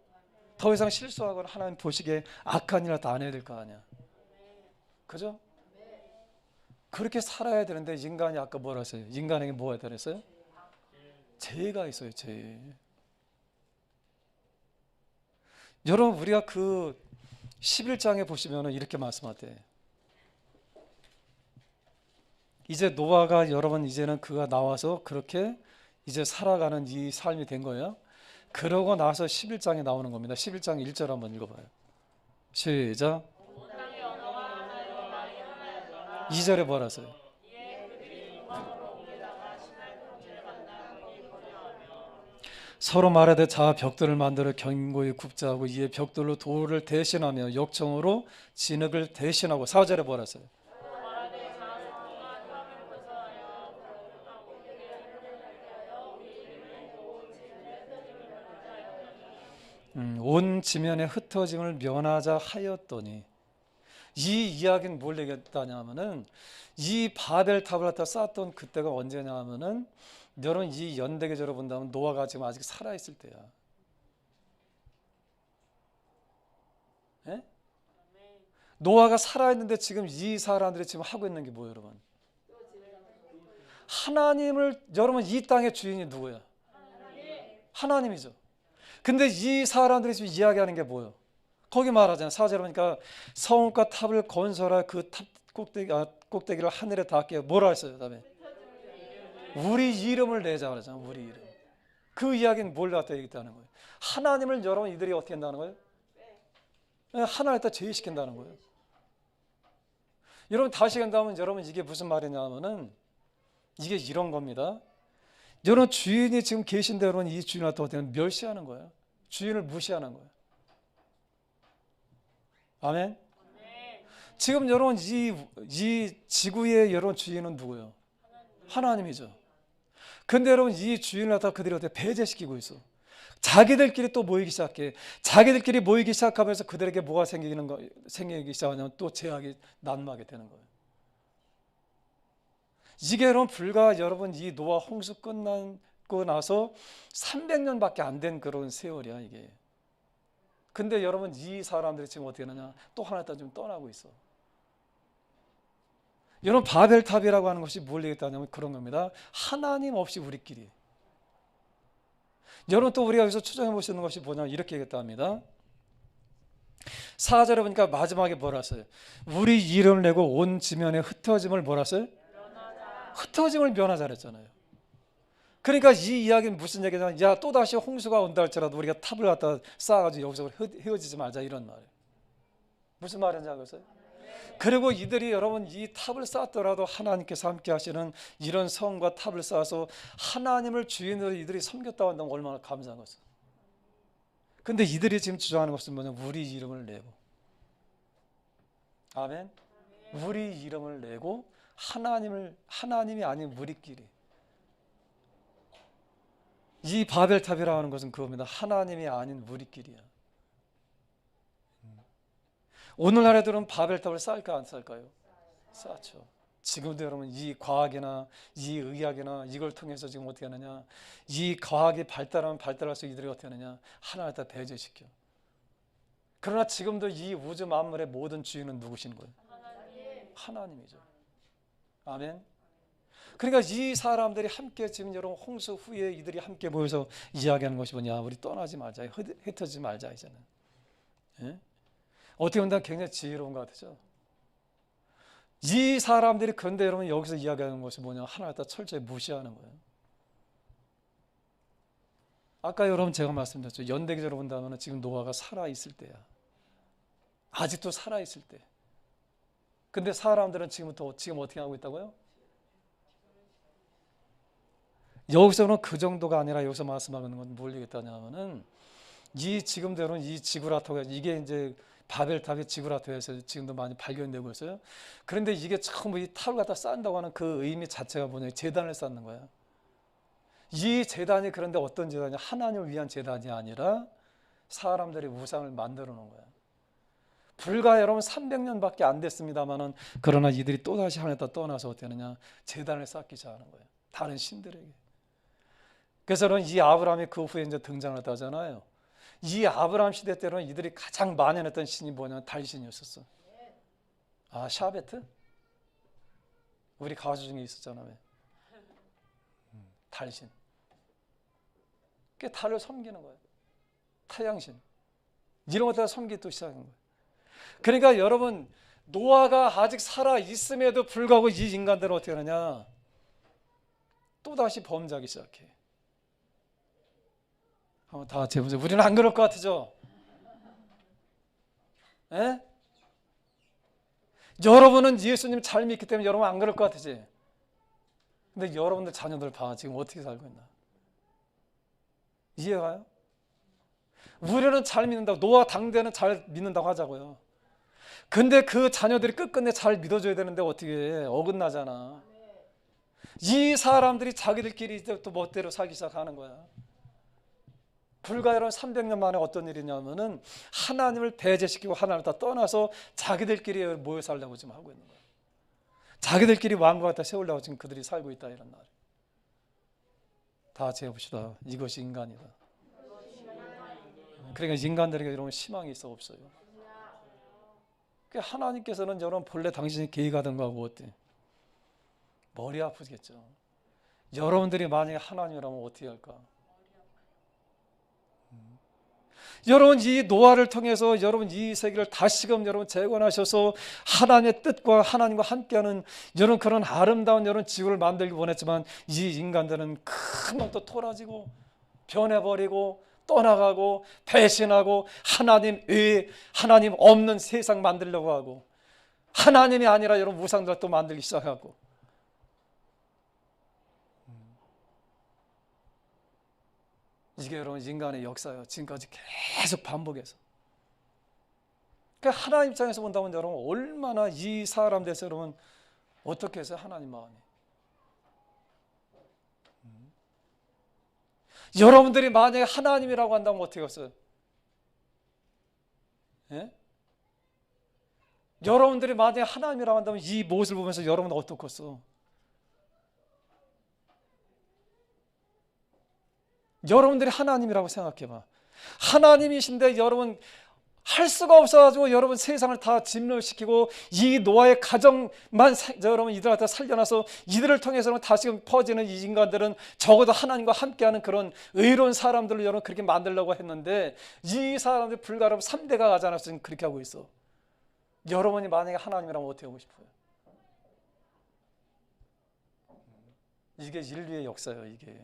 더 이상 실수하거나 하나님 보시기에 악한 일을 다 안 해야 될 거 아니야. 그죠? 그렇게 살아야 되는데 인간이 아까 뭐라 했어요? 인간에게 뭐가 있다 그랬어요? 죄가 있어요. 죄. 여러분 우리가 그 11장에 보시면 이렇게 말씀하대. 이제 노아가 여러분 이제는 그가 나와서 그렇게 이제 살아가는 이 삶이 된 거예요. 그러고 나서 11장에 나오는 겁니다. 11장 1절 한번 읽어봐요. 시작. 2절에 뭐라 써요? 서로 말하되 자 벽돌을 만들어 견고히 굽자 하고 이에 벽돌로 돌을 대신하며 역청으로 진흙을 대신하고 4절에 뭐라 써요? 온 지면에 흩어짐을 면하자 하였더니 이 이야기는 뭘 얘기했다냐면은 이 바벨탑을 갖다 쌓았던 그때가 언제냐면은 여러분 이 연대계절을 본다면 노아가 지금 아직 살아있을 때야. 예? 노아가 살아있는데 지금 이 사람들이 지금 하고 있는 게 뭐예요, 여러분? 하나님을 여러분 이 땅의 주인이 누구야? 하나님이죠. 근데 이 사람들이 지금 이야기하는 게 뭐예요? 거기 말하잖아요. 4절에 보니까 성읍과 탑을 건설할 그 탑 꼭대기를 하늘에 닿게 뭐라 했어요? 그다음에 우리 이름을 내자 그러잖아요. 우리 이름. 그 이야기는 뭘 갖다 얘기했다는 거예요? 하나님을 여러분 이들이 어떻게 한다는 거예요? 하나님을 제의시킨다는 거예요. 여러분 다시 한다면 여러분 이게 무슨 말이냐면은 이게 이런 겁니다. 여러분 주인이 지금 계신데 여러분 이 주인한테 어떻게 멸시하는 거예요? 주인을 무시하는 거예요. 아멘. 지금 여러분 이 지구의 여러분 주인은 누구예요? 하나님이죠. 근데 여러분 이 주인을 갖다 그들이 어떻게 배제시키고 있어? 자기들끼리 또 모이기 시작해. 자기들끼리 모이기 시작하면서 그들에게 뭐가 생기기 시작하냐면 또 죄악이 난무하게 되는 거예요. 이게 여러분 불과 여러분 이 노아 홍수 끝나고 나서 300년밖에 안 된 그런 세월이야 이게. 근데 여러분 이 사람들이 지금 어떻게 하느냐? 또 하나 좀 떠나고 있어. 여러분 바벨탑이라고 하는 것이 뭘 얘기했다냐면 그런 겁니다. 하나님 없이 우리끼리. 여러분 또 우리가 여기서 추정해 볼 수 있는 것이 뭐냐면 이렇게 얘기했다 합니다. 4절에 보니까 마지막에 뭐라 했어요? 우리 이름을 내고 온 지면에 흩어짐을 뭐라 했어요? 흩어짐을 면하자 그랬잖아요. 그러니까 이 이야기는 무슨 얘기냐면 야 또다시 홍수가 온다 할지라도 우리가 탑을 갖다 쌓아가지고 여기서 헤어지지 말자 이런 말이에요. 무슨 말인지 알겠어요? 그리고 이들이 여러분 이 탑을 쌓았더라도 하나님께서 함께 하시는 이런 성과 탑을 쌓아서 하나님을 주인으로 이들이 섬겼다고 한다면 얼마나 감사한 것이죠. 근데 이들이 지금 주장하는 것은 뭐냐? 우리 이름을 내고 아멘. 우리 이름을 내고 하나님이 아닌 우리끼리. 이 바벨탑이라고 하는 것은 그겁니다. 하나님이 아닌 우리끼리야. 오늘날 애들은 바벨탑을 쌓을까 안 쌓을까요? 쌓죠. 지금도 여러분 이 과학이나 이 의학이나 이걸 통해서 지금 어떻게 하느냐? 이 과학이 발달하면 발달할수록 이들이 어떻게 하느냐? 하나를 다 배제시켜. 그러나 지금도 이 우주 만물의 모든 주인은 누구신 거예요? 하나님이죠. 아멘. 그러니까 이 사람들이 함께 지금 여러분 홍수 후에 이들이 함께 모여서 이야기하는 것이 뭐냐? 우리 떠나지 말자, 흩어지지 말자 이제는. 예? 어떻게 보면 굉장히 지혜로운 것 같죠. 이 사람들이 그런데 여러분 여기서 이야기하는 것이 뭐냐? 하나님 다 철저히 무시하는 거예요. 아까 여러분 제가 말씀드렸죠. 연대기적으로 본다면 지금 노아가 살아있을 때야. 아직도 살아있을 때. 근데 사람들은 지금 어떻게 하고 있다고요? 여기서는 그 정도가 아니라 여기서 말씀하는 건 뭘 얘기했다냐면은 이 지금대로는 이 지구라토가 이게 이제 바벨탑의 지구라토에서 지금도 많이 발견되고 있어요. 그런데 이게 처음 이 탑을 갖다 쌓는다고 하는 그 의미 자체가 뭐냐? 재단을 쌓는 거야. 이 재단이 그런데 어떤 재단이 하나님을 위한 재단이 아니라 사람들이 우상을 만들어 놓은 거야. 불과 여러분 300년밖에 안 됐습니다만은 그러나 이들이 또다시 하나님을 떠나서 어떻게 하느냐? 재단을 쌓기 시작하는 거예요. 다른 신들에게. 그래서 이 아브라함이 그 후에 이제 등장을 하잖아요. 이 아브라함 시대 때는 이들이 가장 만연했던 신이 뭐냐면 달신이었었어. 아, 샤베트? 우리 가수 중에 있었잖아요. 달신. 그 달을 섬기는 거예요. 태양신. 이런 것들 섬기기 또 시작한 거예요. 그러니까 여러분 노아가 아직 살아 있음에도 불구하고 이 인간들은 어떻게 하느냐? 또다시 범죄하기 시작해. 한번 다 같이 해보세요. 우리는 안 그럴 것 같으죠? 에? 여러분은 예수님 잘 믿기 때문에 여러분 안 그럴 것 같으지? 근데 여러분들 자녀들 봐. 지금 어떻게 살고 있나? 이해가요? 우리는 잘 믿는다고, 노아 당대는 잘 믿는다고 하자고요. 근데 그 자녀들이 끝끝내 잘 믿어줘야 되는데 어떻게 해? 어긋나잖아. 이 사람들이 자기들끼리 이제 또 멋대로 살기 시작하는 거야. 불과 여러분 300년 만에 어떤 일이냐면은 하나님을 배제시키고 하나님을 다 떠나서 자기들끼리 모여 살려고 지금 하고 있는 거야. 자기들끼리 왕과 갖다 세우려고 지금 그들이 살고 있다 이런 말. 다 같이 해봅시다. 이것이 인간이다. 그러니까 인간들에게 여러분 희망이 있어 없어요? 하나님께서는 여러분 본래 당신이 계획하던 거하고 어때? 머리 아프겠죠. 여러분들이 만약에 하나님이라면 어떻게 할까? 여러분 이 노아를 통해서 여러분 이 세계를 다시금 여러분 재건하셔서 하나님의 뜻과 하나님과 함께하는 여러분 그런 아름다운 여러분 지구를 만들기 원했지만 이 인간들은 금방 또 토라지고 변해버리고 떠나가고 배신하고 하나님 없는 세상 만들려고 하고 하나님이 아니라 여러분 우상들 또 만들기 시작하고 이게 여러분 인간의 역사예요. 지금까지 계속 반복해서. 그러니까 하나님 입장에서 본다면 여러분 얼마나 이 사람 돼서 여러분 어떻게 해서 하나님 마음이 여러분들이 만약에 하나님이라고 한다면 어떻게 했어요? 예? 여러분들이 만약에 하나님이라고 한다면 이 모습을 보면서 여러분은 어떻겠어? 여러분들이 하나님이라고 생각해봐. 하나님이신데 여러분 할 수가 없어가지고 여러분 세상을 다 진멸시키고 이 노아의 가정만 여러분 이들 갖다 살려놔서 이들을 통해서는 다시금 퍼지는 이 인간들은 적어도 하나님과 함께하는 그런 의로운 사람들을 여러분 그렇게 만들려고 했는데 이 사람들 불과 여러분 3대가 가지 않아서 지금 그렇게 하고 있어. 여러분이 만약에 하나님이라면 어떻게 하고 싶어요? 이게 인류의 역사예요. 이게.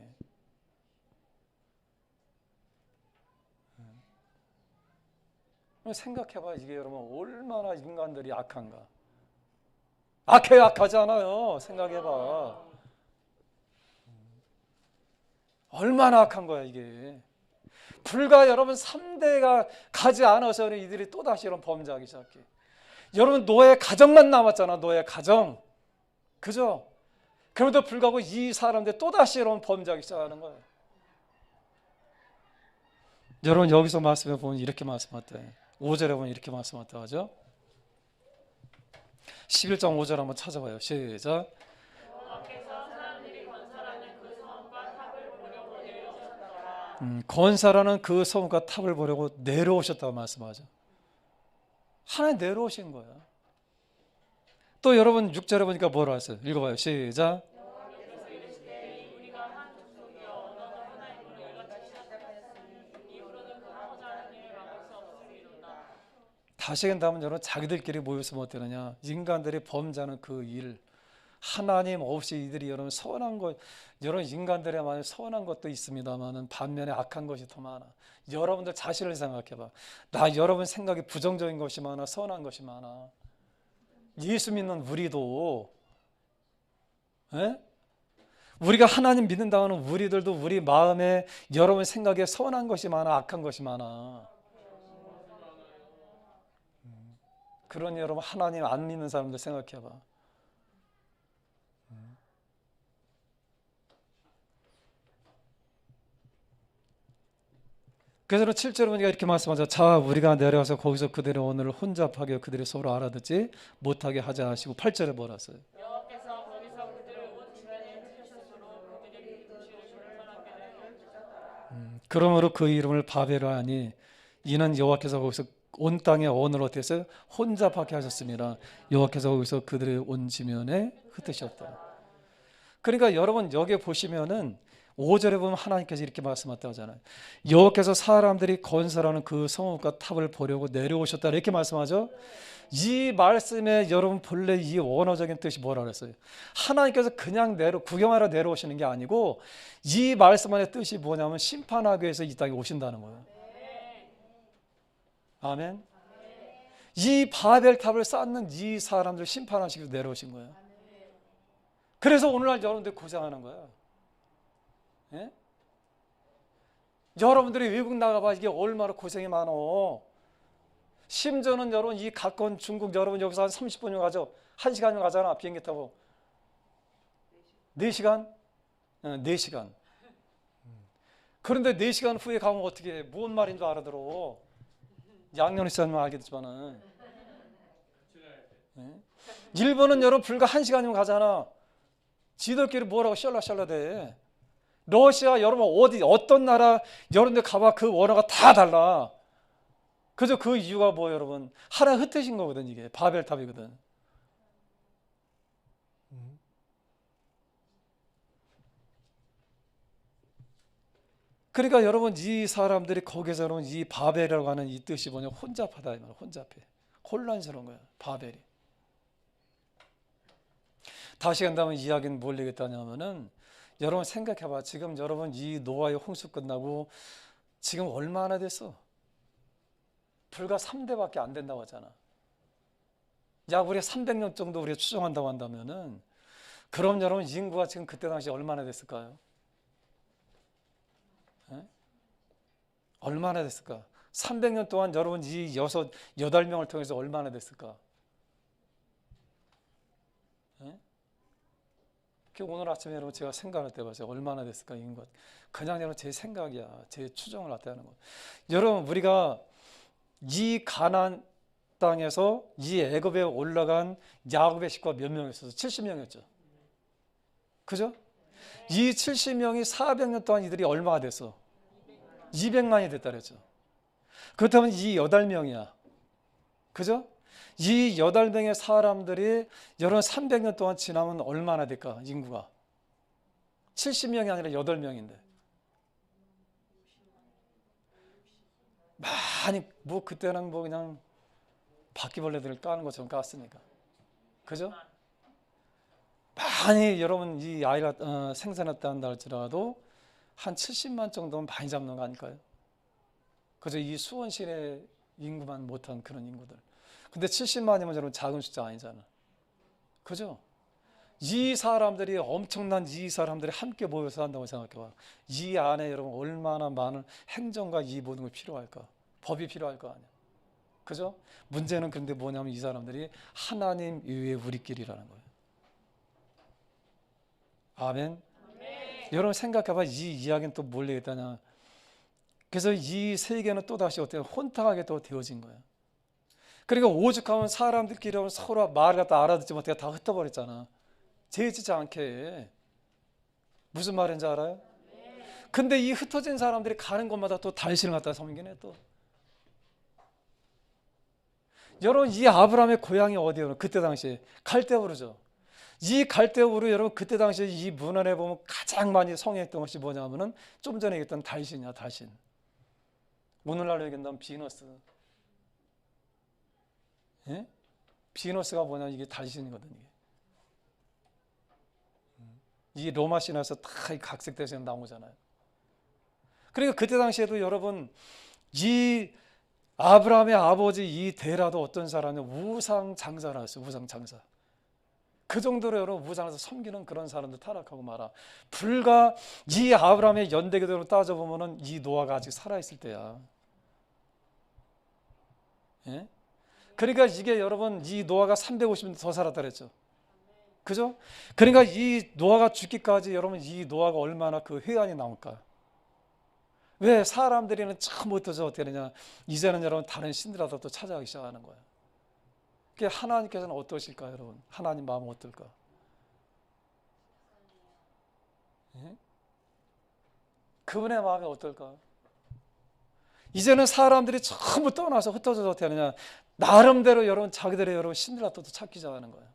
생각해봐. 이게 여러분 얼마나 인간들이 악한가. 악하지 않아요. 생각해봐. 얼마나 악한 거야 이게. 불과 여러분 3대가 가지 않아서 이들이 또다시 이런 범죄하기 시작해. 여러분 노예 가정만 남았잖아. 노예 가정. 그죠? 그럼에도 불구하고 이 사람들 또다시 이런 범죄하기 시작하는 거예요. 여러분 여기서 말씀해 보면 이렇게 말씀하대. 5절에 보면 이렇게 말씀하다 하죠. 11장 5절 한번 찾아봐요. 시작. 건설하는 그 성과 탑을 보려고 내려오셨다고 말씀하죠. 하나님 내려오신 거야. 또 여러분 6절에 보니까 뭐라 했어요? 읽어봐요. 시작. 다시 한다면 여러분 자기들끼리 모여서 뭐 어떠느냐? 인간들이 범죄하는 그 일, 하나님 없이 이들이 여러분 선한 것, 여러분 인간들의 만약 선한 것도 있습니다만은 반면에 악한 것이 더 많아. 여러분들 자신을 생각해봐. 나 여러분 생각이 부정적인 것이 많아, 선한 것이 많아. 예수 믿는 우리도, 에? 우리가 하나님 믿는다는 우리들도 우리 마음에 여러분 생각에 선한 것이 많아, 악한 것이 많아. 그러니 여러분 하나님 안 믿는 사람들 생각해봐. 그래서 7절에 보니까 이렇게 말씀하죠. 자, 우리가 내려가서 거기서 그들의 언어를 혼잡하게 그들이 서로 알아듣지 못하게 하자 하시고 8절에 뭐라 했어요? 여호와께서 거기서 그들을 온 지면에 흩으셨으므로 그들이 도시를 분란하게 하였다. 그러므로 그 이름을 바벨이라 하니 이는 여호와께서 거기서 온 땅의 언어를 어떻게 했어요? 혼잡하게 하셨습니다. 여호와께서 거기서 그들의 온 지면에 흩으셨다. 그러니까 여러분 여기에 보시면은 5절에 보면 하나님께서 이렇게 말씀하셨다고 하잖아요. 여호와께서 사람들이 건설하는 그 성읍과 탑을 보려고 내려오셨다 이렇게 말씀하죠. 이 말씀에 여러분 본래 이 원어적인 뜻이 뭐라 그랬어요? 하나님께서 그냥 구경하러 내려오시는 게 아니고 이 말씀 안의 뜻이 뭐냐면 심판하기 위해서 이 땅에 오신다는 거예요. 아멘. 이 바벨탑을 쌓는 이 사람들 심판하시기 위해서 내려오신 거예요. 그래서 오늘날 여러분들이 고생하는 거예요. 예? 여러분들이 외국 나가봐 이게 얼마나 고생이 많어. 심지어는 여러분 이 가까운 중국 여러분 여기서 한 30분이면 가죠. 1시간이면 가잖아 비행기 타고. 4시간? 4시간. 그런데 4시간 후에 가면 어떻게 해? 뭔 말인 줄 알아들어. 양념이 있으면 알겠지만은. 예? 일본은 여러분 불과 1시간이면 가잖아. 지들끼리 뭐라고 샬라샬라대. 러시아 여러분 어떤 나라 여러분들 가봐 그 원어가 다 달라. 그저 그 이유가 뭐예요 여러분? 하나님 흩으신 거거든. 이게 바벨탑이거든. 그러니까 여러분 이 사람들이 거기서 여러분 이 바벨이라고 하는 이 뜻이 뭐냐? 혼잡하다 이 말이야. 혼잡해. 혼란스러운 거야. 바벨이. 다시 간다면 이야기는 뭘 얘기했다냐면은 여러분 생각해봐. 지금 여러분 이 노아의 홍수 끝나고 지금 얼마나 됐어? 불과 3대밖에 안 된다고 하잖아. 약 우리가 300년 정도 우리가 추정한다고 한다면은 그럼 여러분 인구가 지금 그때 당시 얼마나 됐을까요? 에? 얼마나 됐을까? 300년 동안 여러분 이 8명을 통해서 얼마나 됐을까? 에? 오늘 아침에 여러분 제가 생각할 때 봤어요. 얼마나 됐을까 인구. 그냥 여러분 제 생각이야. 제 추정을 나타내는 거. 여러분 우리가 이 가나안 땅에서 이 애굽에 올라간 야곱의 식구가 몇 명이었어요? 70명이었죠. 그죠? 이 70명이 400년 동안 이들이 얼마가 됐어? 200만이 됐다 그랬죠. 그렇다면 이 8명이야. 그죠? 이 8명의 사람들이 여러분 300년 동안 지나면 얼마나 될까? 인구가 70명이 아니라 8명인데 많이 뭐 그때는 뭐 그냥 바퀴벌레들을 까는 것처럼 깠으니까. 그죠? 많이 여러분 이 아이가 생산했다 한다 할지라도 한 70만 정도는 많이 잡는 거 아닐까요? 그죠? 이 수원시내 인구만 못한 그런 인구들. 근데 70만이면 여러분 작은 숫자 아니잖아. 그죠? 이 사람들이 엄청난 이 사람들이 함께 모여서 한다고 생각해봐. 이 안에 여러분 얼마나 많은 행정과 이 모든 걸 필요할까? 법이 필요할 거 아니야. 그죠? 문제는 근데 뭐냐면 이 사람들이 하나님 이외에 우리끼리라는 거예요. 아멘. 여러분 생각해봐. 이 이야기는 또 뭘 얘기했다냐. 그래서 이 세계는 또다시 어때요? 혼탁하게 또 되어진 거예요. 그러니까 오죽하면 사람들끼리 서로 말을 갖다 알아듣지 못해 다 흩어버렸잖아. 재지지 않게. 무슨 말인지 알아요? 근데 이 흩어진 사람들이 가는 곳마다 또 달신을 갖다 섬기네 또. 여러분 이 아브라함의 고향이 어디예요? 그때 당시에 갈대우르죠. 이 갈대우르 여러분 그때 당시에 이 문헌에 보면 가장 많이 성행했던 것이 뭐냐면은 좀 전에 얘기했던 달신이야, 달신. 오늘날로 얘기한다면 비너스. 예? 비너스가 뭐냐, 이게 달신이거든요. 이 로마 신화에서 다 이 각색돼서 나오잖아요. 그러니까 그때 당시에도 여러분 이 아브라함의 아버지 이 데라도 어떤 사람이 우상 장사를 했어요. 우상 장사. 그 정도로 여러분 우상에서 섬기는 그런 사람들 타락하고 말아. 불과 이 아브라함의 연대기대로 따져보면은 이 노아가 아직 살아있을 때야. 예? 그러니까 이게 여러분 이 노아가 350년 더 살았다 그랬죠. 그죠? 그러니까 이 노아가 죽기까지 여러분 이 노아가 얼마나 그 회한이 나올까? 왜 사람들이는 처음부터 어떻게 되냐? 이제는 여러분 다른 신들하고 또 찾아가기 시작하는 거예요. 그게 하나님께서는 어떠실까요, 여러분? 하나님 마음은 어떨까? 예? 그분의 마음이 어떨까? 이제는 사람들이 전부 떠나서 흩어져서 어떻게 하느냐? 나름대로 여러분 자기들의 여러분 신들하고 또 찾기 시작하는 거예요.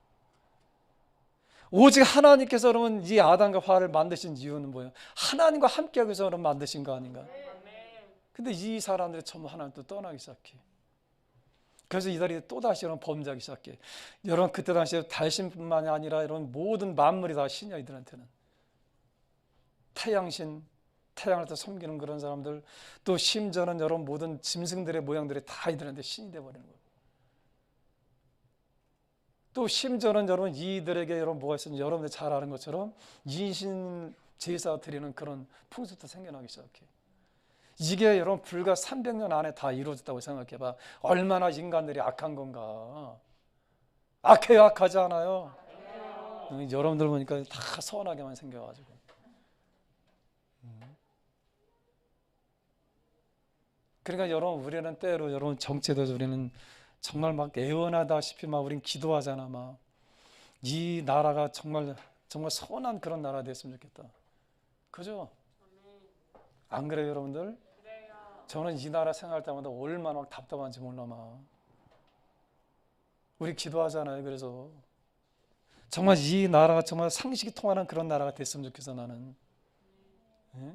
오직 하나님께서 여러분 이 아담과 하와를 만드신 이유는 뭐예요? 하나님과 함께하기 위해서 여러분 만드신 거 아닌가? 근데 이 사람들이 전부 하나님 또 떠나기 시작해. 그래서 이들이 또다시 여러분 범죄하기 시작해. 여러분 그때 당시에 달신뿐만이 아니라 여러분 모든 만물이 다 신이야. 이들한테는 태양신, 태양을 또 섬기는 그런 사람들, 또 심지어는 여러분 모든 짐승들의 모양들이 다 이들한테 신이 되어버리는 거예요. 또 심지어는 여러분 이들에게 여러분 뭐가 있으면 여러분들 잘 아는 것처럼 인신 제사 드리는 그런 풍습도 생겨나기 시작해. 이게 여러분 불과 300년 안에 다 이루어졌다고 생각해봐. 얼마나 인간들이 악한 건가. 악해요, 악하지 않아요? 여러분들 보니까 다 선하게만 생겨가지고. 그러니까 여러분 우리는 때로 여러분 정체도 우리는 정말 막 애원하다시피 막 우린 기도하잖아. 막 이 나라가 정말 선한 그런 나라 됐으면 좋겠다. 그죠? 안 그래요, 여러분들? 저는 이 나라 생각할 때마다 얼마나 막 답답한지 몰라. 막 우리 기도하잖아요. 그래서 정말 이 나라가 정말 상식이 통하는 그런 나라가 됐으면 좋겠어. 나는. 예?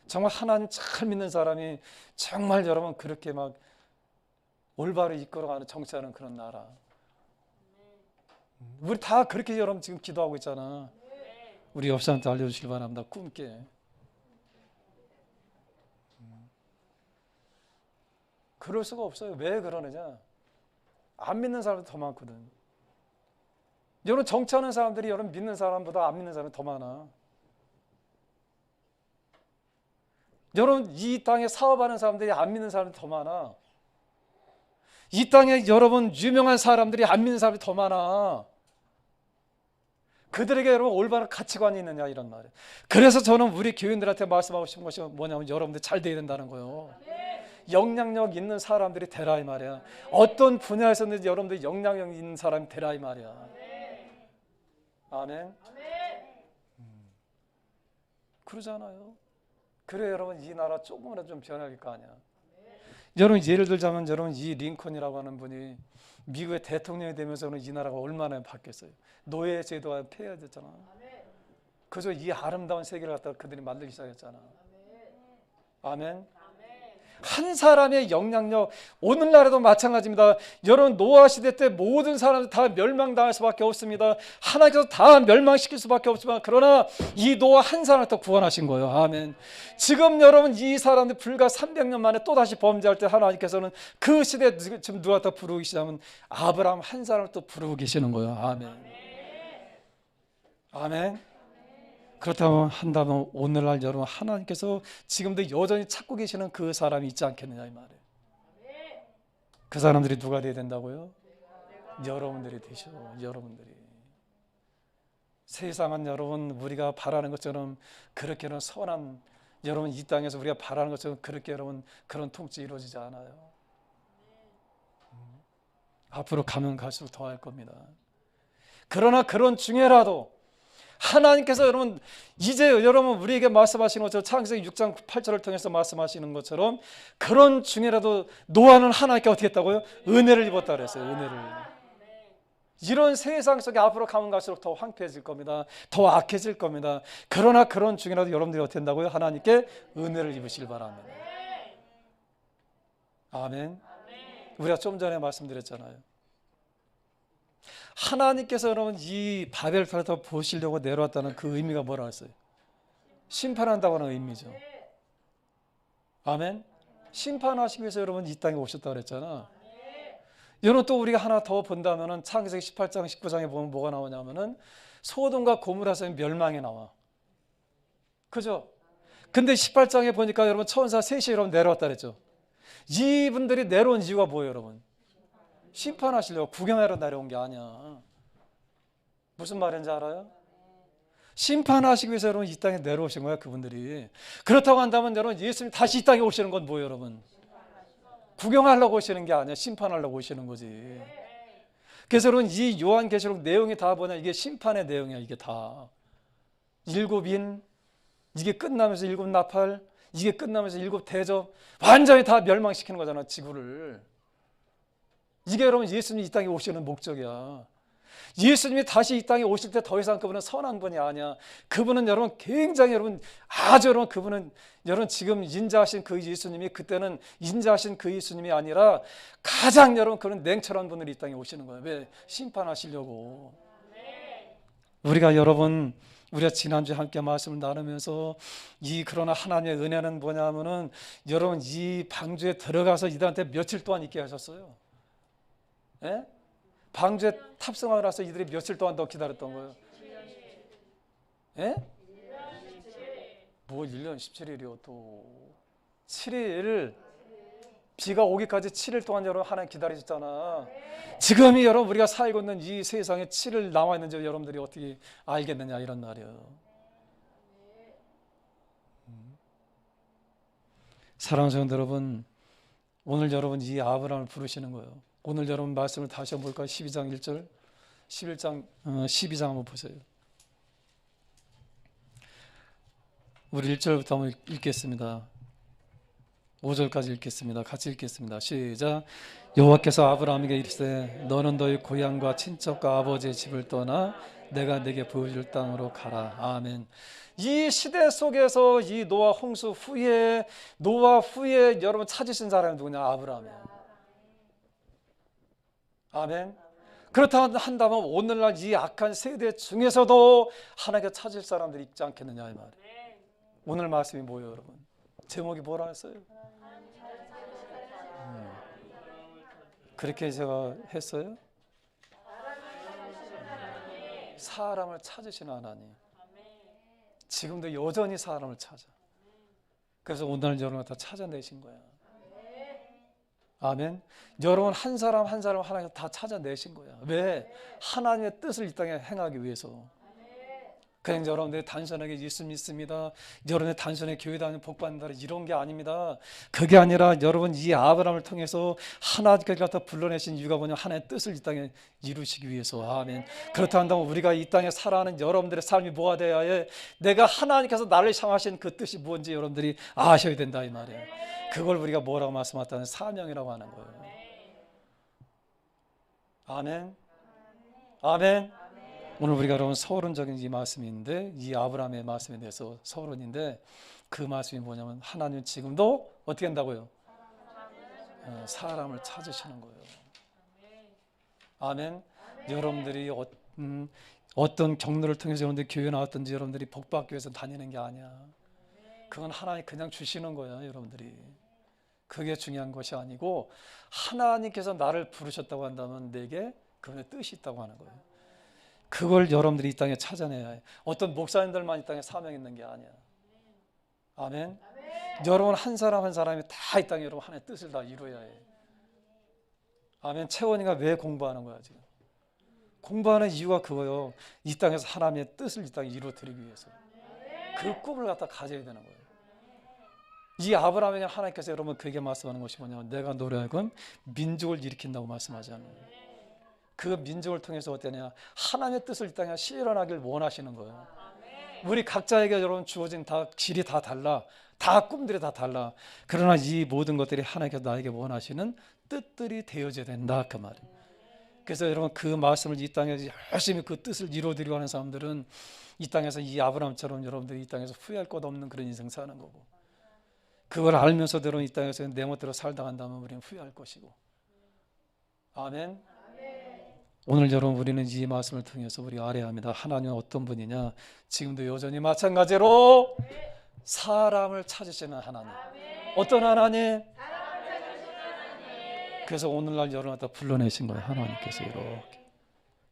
정말 하나님 잘 믿는 사람이 정말 여러분 그렇게 막 올바로 이끌어가는 정치하는 그런 나라. 우리 다 그렇게 여러분 지금 기도하고 있잖아. 우리 옆 사람한테 알려주시기 바랍니다. 꿈깨. 그럴 수가 없어요. 왜 그러느냐? 안 믿는 사람도 더 많거든. 여러분 정치하는 사람들이 여러분 믿는 사람보다 안 믿는 사람이 더 많아. 여러분 이 땅에 사업하는 사람들이 안 믿는 사람이 더 많아. 이 땅에 여러분 유명한 사람들이 안 믿는 사람이 더 많아. 그들에게 여러분 올바른 가치관이 있느냐 이런 말이에요. 그래서 저는 우리 교인들한테 말씀하고 싶은 것이 뭐냐면 여러분들 잘 돼야 된다는 거예요. 영향력 있는 사람들이 되라 이 말이야. 어떤 분야에서는 여러분들 영향력 있는 사람이 되라 이 말이야. 아멘. 그러잖아요. 그래 여러분 이 나라 조금이라도 좀 변할 거 아니야. 여러분 예를 들자면 여러분 이 링컨이라고 하는 분이 미국의 대통령이 되면서는 이 나라가 얼마나 바뀌었어요. 노예 제도가 폐해졌잖아. 그저 이 아름다운 세계를 갖다가 그들이 만들기 시작했잖아. 아멘. 한 사람의 영향력, 오늘날에도 마찬가지입니다. 여러분 노아 시대 때 모든 사람들 다 멸망당할 수밖에 없습니다. 하나님께서 다 멸망시킬 수밖에 없지만 그러나 이 노아 한 사람을 또 구원하신 거예요. 아멘. 지금 여러분 이 사람들 불과 300년 만에 또다시 범죄할 때 하나님께서는 그 시대에 지금 누가 더 부르고 계시냐면 아브라함 한 사람을 또 부르고 계시는 거예요. 아멘. 아멘. 그렇다면 한다면 오늘날 여러분 하나님께서 지금도 여전히 찾고 계시는 그 사람이 있지 않겠느냐 이 말이에요. 그 사람들이 누가 돼야 된다고요? 여러분들이 되셔. 여러분들이. 세상은 여러분 우리가 바라는 것처럼 그렇게는 선한 여러분 이 땅에서 우리가 바라는 것처럼 그렇게 여러분 그런 통치 이루어지지 않아요. 앞으로 가면 갈수록 더 할 겁니다. 그러나 그런 중에라도 하나님께서 여러분 이제 여러분 우리에게 말씀하시는 것처럼 창세기 6장 8절을 통해서 말씀하시는 것처럼 그런 중에라도 노아는 하나님께 어떻게 했다고요? 은혜를 입었다 그랬어요. 은혜를. 이런 세상 속에 앞으로 가면 갈수록 더 황폐해질 겁니다. 더 악해질 겁니다. 그러나 그런 중에라도 여러분들이 어떻게 된다고요? 하나님께 은혜를 입으시길 바랍니다. 아멘. 우리가 좀 전에 말씀드렸잖아요. 하나님께서 여러분 이 바벨탑을 보시려고 내려왔다는 그 의미가 뭐라 했어요? 심판한다고 하는 의미죠. 아멘. 심판하시기 위해서 여러분 이 땅에 오셨다고 그랬잖아. 여러분 또 우리가 하나 더 본다면은 창세기 18장 19장에 보면 뭐가 나오냐면은 소돔과 고모라서의 멸망이 나와. 그죠? 근데 18장에 보니까 여러분 천사 셋이 여러분 내려왔다 그랬죠. 이분들이 내려온 이유가 뭐예요, 여러분? 심판하시려고 구경하러 내려온 게 아니야. 무슨 말인지 알아요? 심판하시기 위해서 여러분 이 땅에 내려오신 거야, 그분들이. 그렇다고 한다면 여러분 예수님 다시 이 땅에 오시는 건 뭐예요, 여러분? 구경하려고 오시는 게 아니야. 심판하려고 오시는 거지. 그래서 여러분 이 요한계시록 내용이 다 뭐냐, 이게 심판의 내용이야. 이게 다 일곱 인, 이게 끝나면서 일곱 나팔, 이게 끝나면서 일곱 대접, 완전히 다 멸망시키는 거잖아, 지구를. 이게 여러분 예수님이 이 땅에 오시는 목적이야. 예수님이 다시 이 땅에 오실 때 더 이상 그분은 선한 분이 아니야. 그분은 여러분 굉장히 여러분 아주 여러분 그분은 여러분 지금 인자하신 그 예수님이 그때는 인자하신 그 예수님이 아니라 가장 여러분 그런 냉철한 분들이 이 땅에 오시는 거예요. 왜? 심판하시려고. 우리가 여러분 우리가 지난주에 함께 말씀을 나누면서 그러나 하나님의 은혜는 뭐냐면은 여러분 이 방주에 들어가서 이들한테 며칠 동안 있게 하셨어요. 예? 방주에 탑승하고 나서 이들이 며칠 동안 더 기다렸던 거예요. 예? 뭐 1년 17일이요 또 7일 비가 오기까지 7일 동안 여러분 하나님 기다리셨잖아. 지금이 여러분 우리가 살고 있는 이 세상에 7일 남아 있는지 여러분들이 어떻게 알겠느냐 이런 말이에요. 사랑하는 성도 여러분, 오늘 여러분 이 아브라함을 부르시는 거예요. 오늘 여러분 말씀을 다시 한번 볼까요? 12장 1절 12장 한번 보세요. 우리 1절부터 한번 읽겠습니다. 5절까지 읽겠습니다. 같이 읽겠습니다. 시작. 여호와께서 아브라함에게 이르시되 너는 너희 고향과 친척과 아버지의 집을 떠나 내가 네게 보여줄 땅으로 가라. 아멘. 이 시대 속에서 이 노아 홍수 후에 여러분 찾으신 사람이 누구냐? 아브라함이에요. 아멘. 그렇다 한다면 오늘날 이 악한 세대 중에서도 하나님께 찾을 사람들이 있지 않겠느냐 이 말이에요. 오늘 말씀이 뭐예요, 여러분? 제목이 뭐라 했어요? 그렇게 제가 했어요? 사람을 찾으시는 하나님. 지금도 여전히 사람을 찾아. 그래서 오늘 여러분을 다 찾아내신 거야. 아멘. 여러분 한 사람 한 사람 하나님 다 찾아내신 거야. 왜? 하나님의 뜻을 이 땅에 행하기 위해서. 그냥 여러분들이 단순하게 예수 믿습니다, 여러분의 단순하게 교회 다니는 복 받는다 이런 게 아닙니다. 그게 아니라 여러분 이 아브라함을 통해서 하나님께서 갖다 불러내신 이유가 뭐냐? 하나님의 뜻을 이 땅에 이루시기 위해서. 아멘. 그렇다 한다면 우리가 이 땅에 살아가는 여러분들의 삶이 뭐가 돼야 해? 내가 하나님께서 나를 향하신 그 뜻이 뭔지 여러분들이 아셔야 된다 이 말이에요. 그걸 우리가 뭐라고 말씀하셨다는 사명이라고 하는 거예요. 아멘. 아멘. 오늘 우리가 여러분 서론적인 이 말씀인데 이 아브라함의 말씀에 대해서 서론인데 그 말씀이 뭐냐면 하나님은 지금도 어떻게 한다고요? 사람을 찾으시는 거예요. 아멘. 여러분들이 어떤 경로를 통해서 여러분들이 교회 나왔든지 여러분들이 복 받기 위해서 다니는 게 아니야. 그건 하나님 그냥 주시는 거야 여러분들이. 그게 중요한 것이 아니고 하나님께서 나를 부르셨다고 한다면 내게 그분의 뜻이 있다고 하는 거예요. 그걸 여러분들이 이 땅에 찾아내야 해. 어떤 목사님들만 이 땅에 사명 있는 게 아니야. 아멘. 여러분 한 사람 한 사람이 다 이 땅에 여러분 하나님의 뜻을 다 이루어야 해. 아멘. 채원이가 왜 공부하는 거야 지금? 공부하는 이유가 그거예요. 이 땅에서 하나님의 뜻을 이 땅에 이루어드리기 위해서. 그 꿈을 갖다 가져야 되는 거예요. 이 아브라함에게 하나님께서 여러분 그에게 말씀하는 것이 뭐냐면 내가 너로 하여금 민족을 일으킨다고 말씀하잖아요. 그 민족을 통해서 어떠냐, 하나님의 뜻을 이 땅에 실현하길 원하시는 거예요. 우리 각자에게 여러분 주어진 다 길이 다 달라, 다 꿈들이 다 달라. 그러나 이 모든 것들이 하나님께서 나에게 원하시는 뜻들이 되어져야 된다, 그 말이에요. 그래서 여러분 그 말씀을 이 땅에서 열심히 그 뜻을 이루어드리고 하는 사람들은 이 땅에서 이 아브라함처럼 여러분들이 이 땅에서 후회할 것 없는 그런 인생 사는 거고, 그걸 알면서도 여러분 이 땅에서 내 멋대로 살다 간다면 우리는 후회할 것이고. 아멘. 오늘 여러분 우리는 이 말씀을 통해서 우리 알아야 합니다. 하나님은 어떤 분이냐? 지금도 여전히 마찬가지로 사람을 찾으시는 하나님. 어떤 하나님? 그래서 오늘날 여러분 다 불러내신 거예요. 하나님께서 이렇게.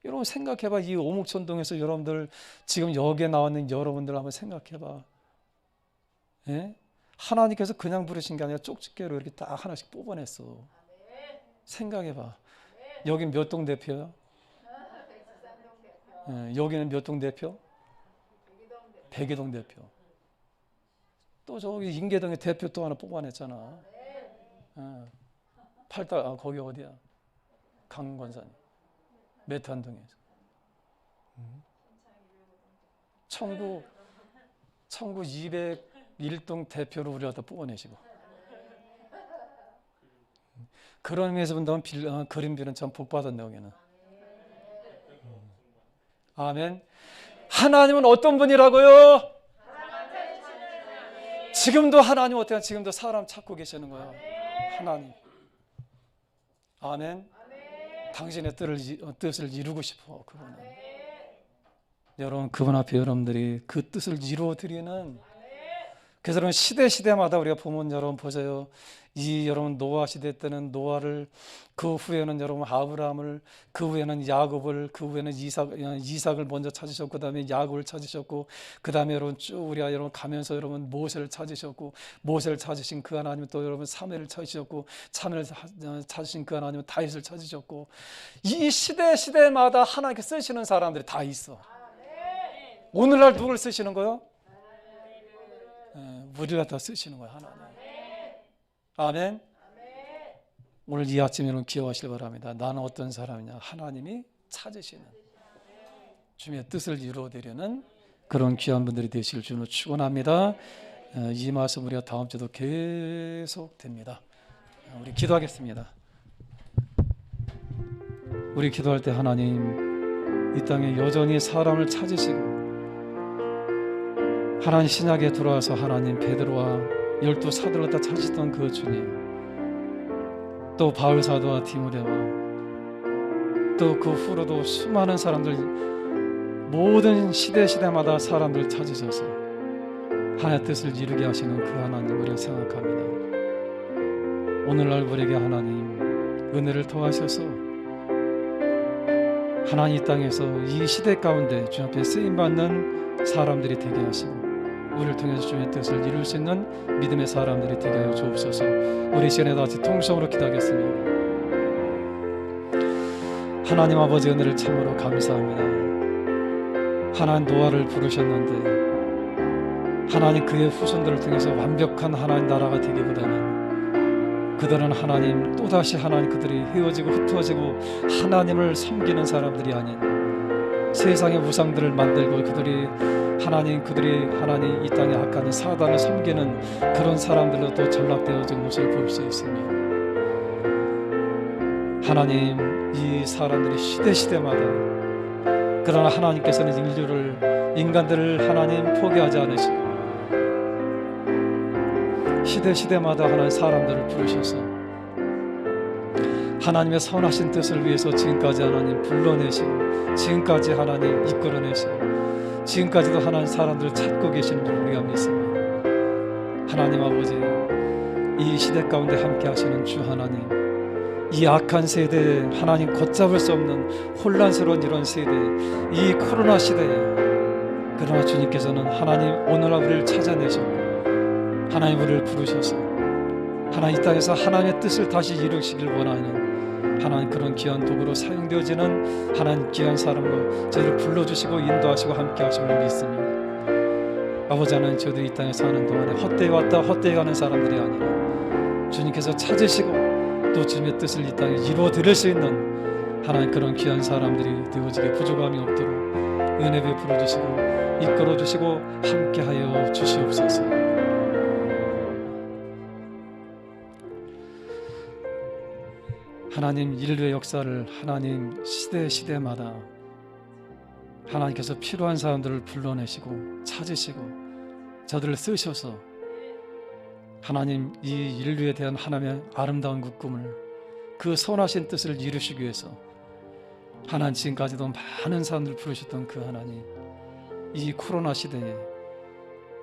여러분 생각해봐. 이 오목천동에서 여러분들 지금 여기에 나와 있는 여러분들 한번 생각해봐. 예? 하나님께서 그냥 부르신 게 아니라 쪽집게로 이렇게 딱 하나씩 뽑아냈어. 생각해봐. 여긴 몇 동 대표야? 예, 여기는 몇 동 대표? 백이동 대표. 또 저기 인계동의 대표 또 하나 뽑아냈잖아. 예. 팔달, 거기 어디야? 강권산 메탄동에서. 청구 201동 대표로 우리 갖다 뽑아내시고. 그런 의미에서 본다면 그림비는 참 복받았네 여기는. 아멘. 하나님은 어떤 분이라고요? 지금도 하나님 어때요? 지금도 사람 찾고 계시는 거예요. 하나님. 아멘. 당신의 뜻을 이루고 싶어. 그분은. 여러분 그분 앞에 여러분들이 그 뜻을 이루어드리는, 그래서 여러분 시대마다 우리가 보면 여러분 보세요. 이 여러분 노아 시대 때는 노아를, 그 후에는 여러분 아브라함을, 그 후에는 야곱을, 그 후에는 이삭을 먼저 찾으셨고, 그 다음에 야곱을 찾으셨고, 그 다음에 여러분 쭉 우리가 여러분 가면서 여러분 모세를 찾으셨고, 모세를 찾으신 그 하나님 또 여러분 사무엘을 찾으셨고, 사무엘을 찾으신 그 하나님 다윗을 찾으셨고, 이 시대마다 하나님께 쓰시는 사람들이 다 있어. 오늘날 누굴 쓰시는 거요? 우리를 갖다 쓰시는 거예요. 하나님. 아멘. 오늘 이 아침에는 기억하시길 바랍니다. 나는 어떤 사람이냐? 하나님이 찾으시는, 주님의 뜻을 이루어드리는 그런 귀한 분들이 되시길 주로 축원합니다. 이 말씀 우리가 다음 주도 계속 됩니다. 우리 기도하겠습니다. 우리 기도할 때 하나님 이 땅에 여전히 사람을 찾으시고, 하나님 신약에 들어와서 하나님 베드로와 12 사도를 다 찾으셨던 그 주님, 또 바울 사도와 디모데와 또 그 후로도 수많은 사람들, 모든 시대마다 사람들 찾으셔서 하나님의 뜻을 이루게 하시는 그 하나님 우리가 생각합니다. 오늘날 우리에게 하나님 은혜를 더하셔서 하나님 이 땅에서 이 시대 가운데 주 앞에 쓰임받는 사람들이 되게 하시고, 우리를 통해서 주님의 뜻을 이룰 수 있는 믿음의 사람들이 되게 하여 주옵소서. 우리 시간에 다시 통성으로 기도하겠습니다. 하나님 아버지 은혜를 참으로 감사합니다. 하나님 노아를 부르셨는데 하나님 그의 후손들을 통해서 완벽한 하나님 나라가 되기보다는 그들은 하나님 또다시 하나님 그들이 헤어지고 흩어지고 하나님을 섬기는 사람들이 아닌 세상의 우상들을 만들고 그들이 하나님 이 땅의 악한 사단을 섬기는 그런 사람들로 또 전락되어진 모습을 볼 수 있습니다. 하나님 이 사람들이 시대마다, 그러나 하나님께서는 인간들을 하나님 포기하지 않으시고 시대마다 하나님 사람들을 부르셔서 하나님의 선하신 뜻을 위해서 지금까지 하나님 불러내시고, 지금까지 하나님 이끌어내시고, 지금까지도 하나님 사람들을 찾고 계시는 줄 우리가 믿습니다. 하나님 아버지, 이 시대 가운데 함께 하시는 주 하나님, 이 악한 세대에 하나님 걷잡을 수 없는 혼란스러운 이런 세대, 이 코로나 시대에, 그러나 주님께서는 하나님 오늘날 우리를 찾아내셨고 하나님 우리를 부르셔서 하나님 이 땅에서 하나님의 뜻을 다시 이루시길 원하는 하나님 그런 귀한 도구로 사용되어지는 하나님 귀한 사람으로 저희를 불러주시고 인도하시고 함께 하심을 믿습니다. 아버지 하나님, 저희들이 이 땅에 사는 동안에 헛되이 왔다 헛되이 가는 사람들이 아니라 주님께서 찾으시고 또 주님의 뜻을 이 땅에 이루어 드릴 수 있는 하나님 그런 귀한 사람들이 되어지게 부족함이 없도록 은혜 베풀어 주시고 이끌어 주시고 함께하여 주시옵소서. 하나님 인류의 역사를 하나님 시대마다 하나님께서 필요한 사람들을 불러내시고 찾으시고 저들을 쓰셔서 하나님 이 인류에 대한 하나님의 아름다운 그 꿈을 그 선하신 뜻을 이루시기 위해서 하나님 지금까지도 많은 사람들을 부르셨던 그 하나님, 이 코로나 시대에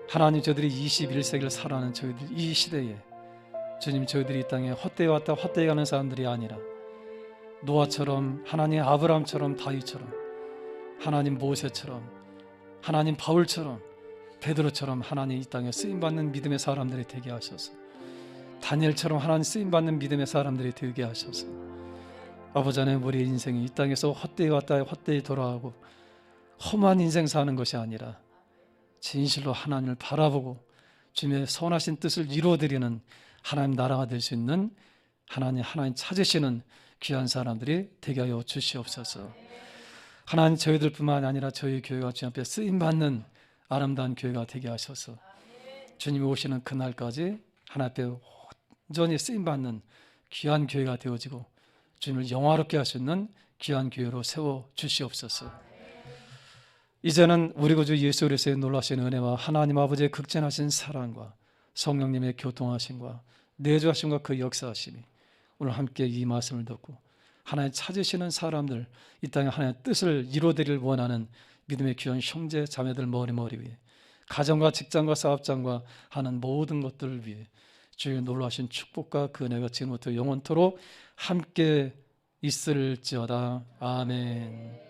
하나님 저들이 21세기를 살아가는 저희들 이 시대에 주님 저희들이 이 땅에 헛되이 왔다 헛되이 가는 사람들이 아니라 노아처럼 하나님 아브라함처럼 다윗처럼 하나님 모세처럼 하나님 바울처럼 베드로처럼 하나님 이 땅에 쓰임받는 믿음의 사람들이 되게 하셔서 다니엘처럼 하나님 쓰임받는 믿음의 사람들이 되게 하셔서 아버지 하나님 우리의 인생이 이 땅에서 헛되이 왔다 헛되이 돌아가고 험한 인생 사는 것이 아니라 진실로 하나님을 바라보고 주님의 선하신 뜻을 이루어드리는 하나님 나라가 될 수 있는 하나님 찾으시는 귀한 사람들이 되게 하여 주시옵소서. 하나님 저희들뿐만 아니라 저희 교회가 주님 앞에 쓰임받는 아름다운 교회가 되게 하셔서 주님이 오시는 그날까지 하나님 앞에 온전히 쓰임받는 귀한 교회가 되어지고 주님을 영화롭게 할 수 있는 귀한 교회로 세워 주시옵소서. 이제는 우리 구주 예수 그리스도의 놀라신 은혜와 하나님 아버지의 극진하신 사랑과 성령님의 교통하심과 내주하심과 그 역사하심이 오늘 함께 이 말씀을 듣고 하나님 찾으시는 사람들, 이 땅에 하나님의 뜻을 이루어드리길 원하는 믿음의 귀한 형제 자매들 머리 위에 가정과 직장과 사업장과 하는 모든 것들을 위해 주의 놀라신 축복과 그 은혜가 지금부터 영원토록 함께 있을지어다. 아멘.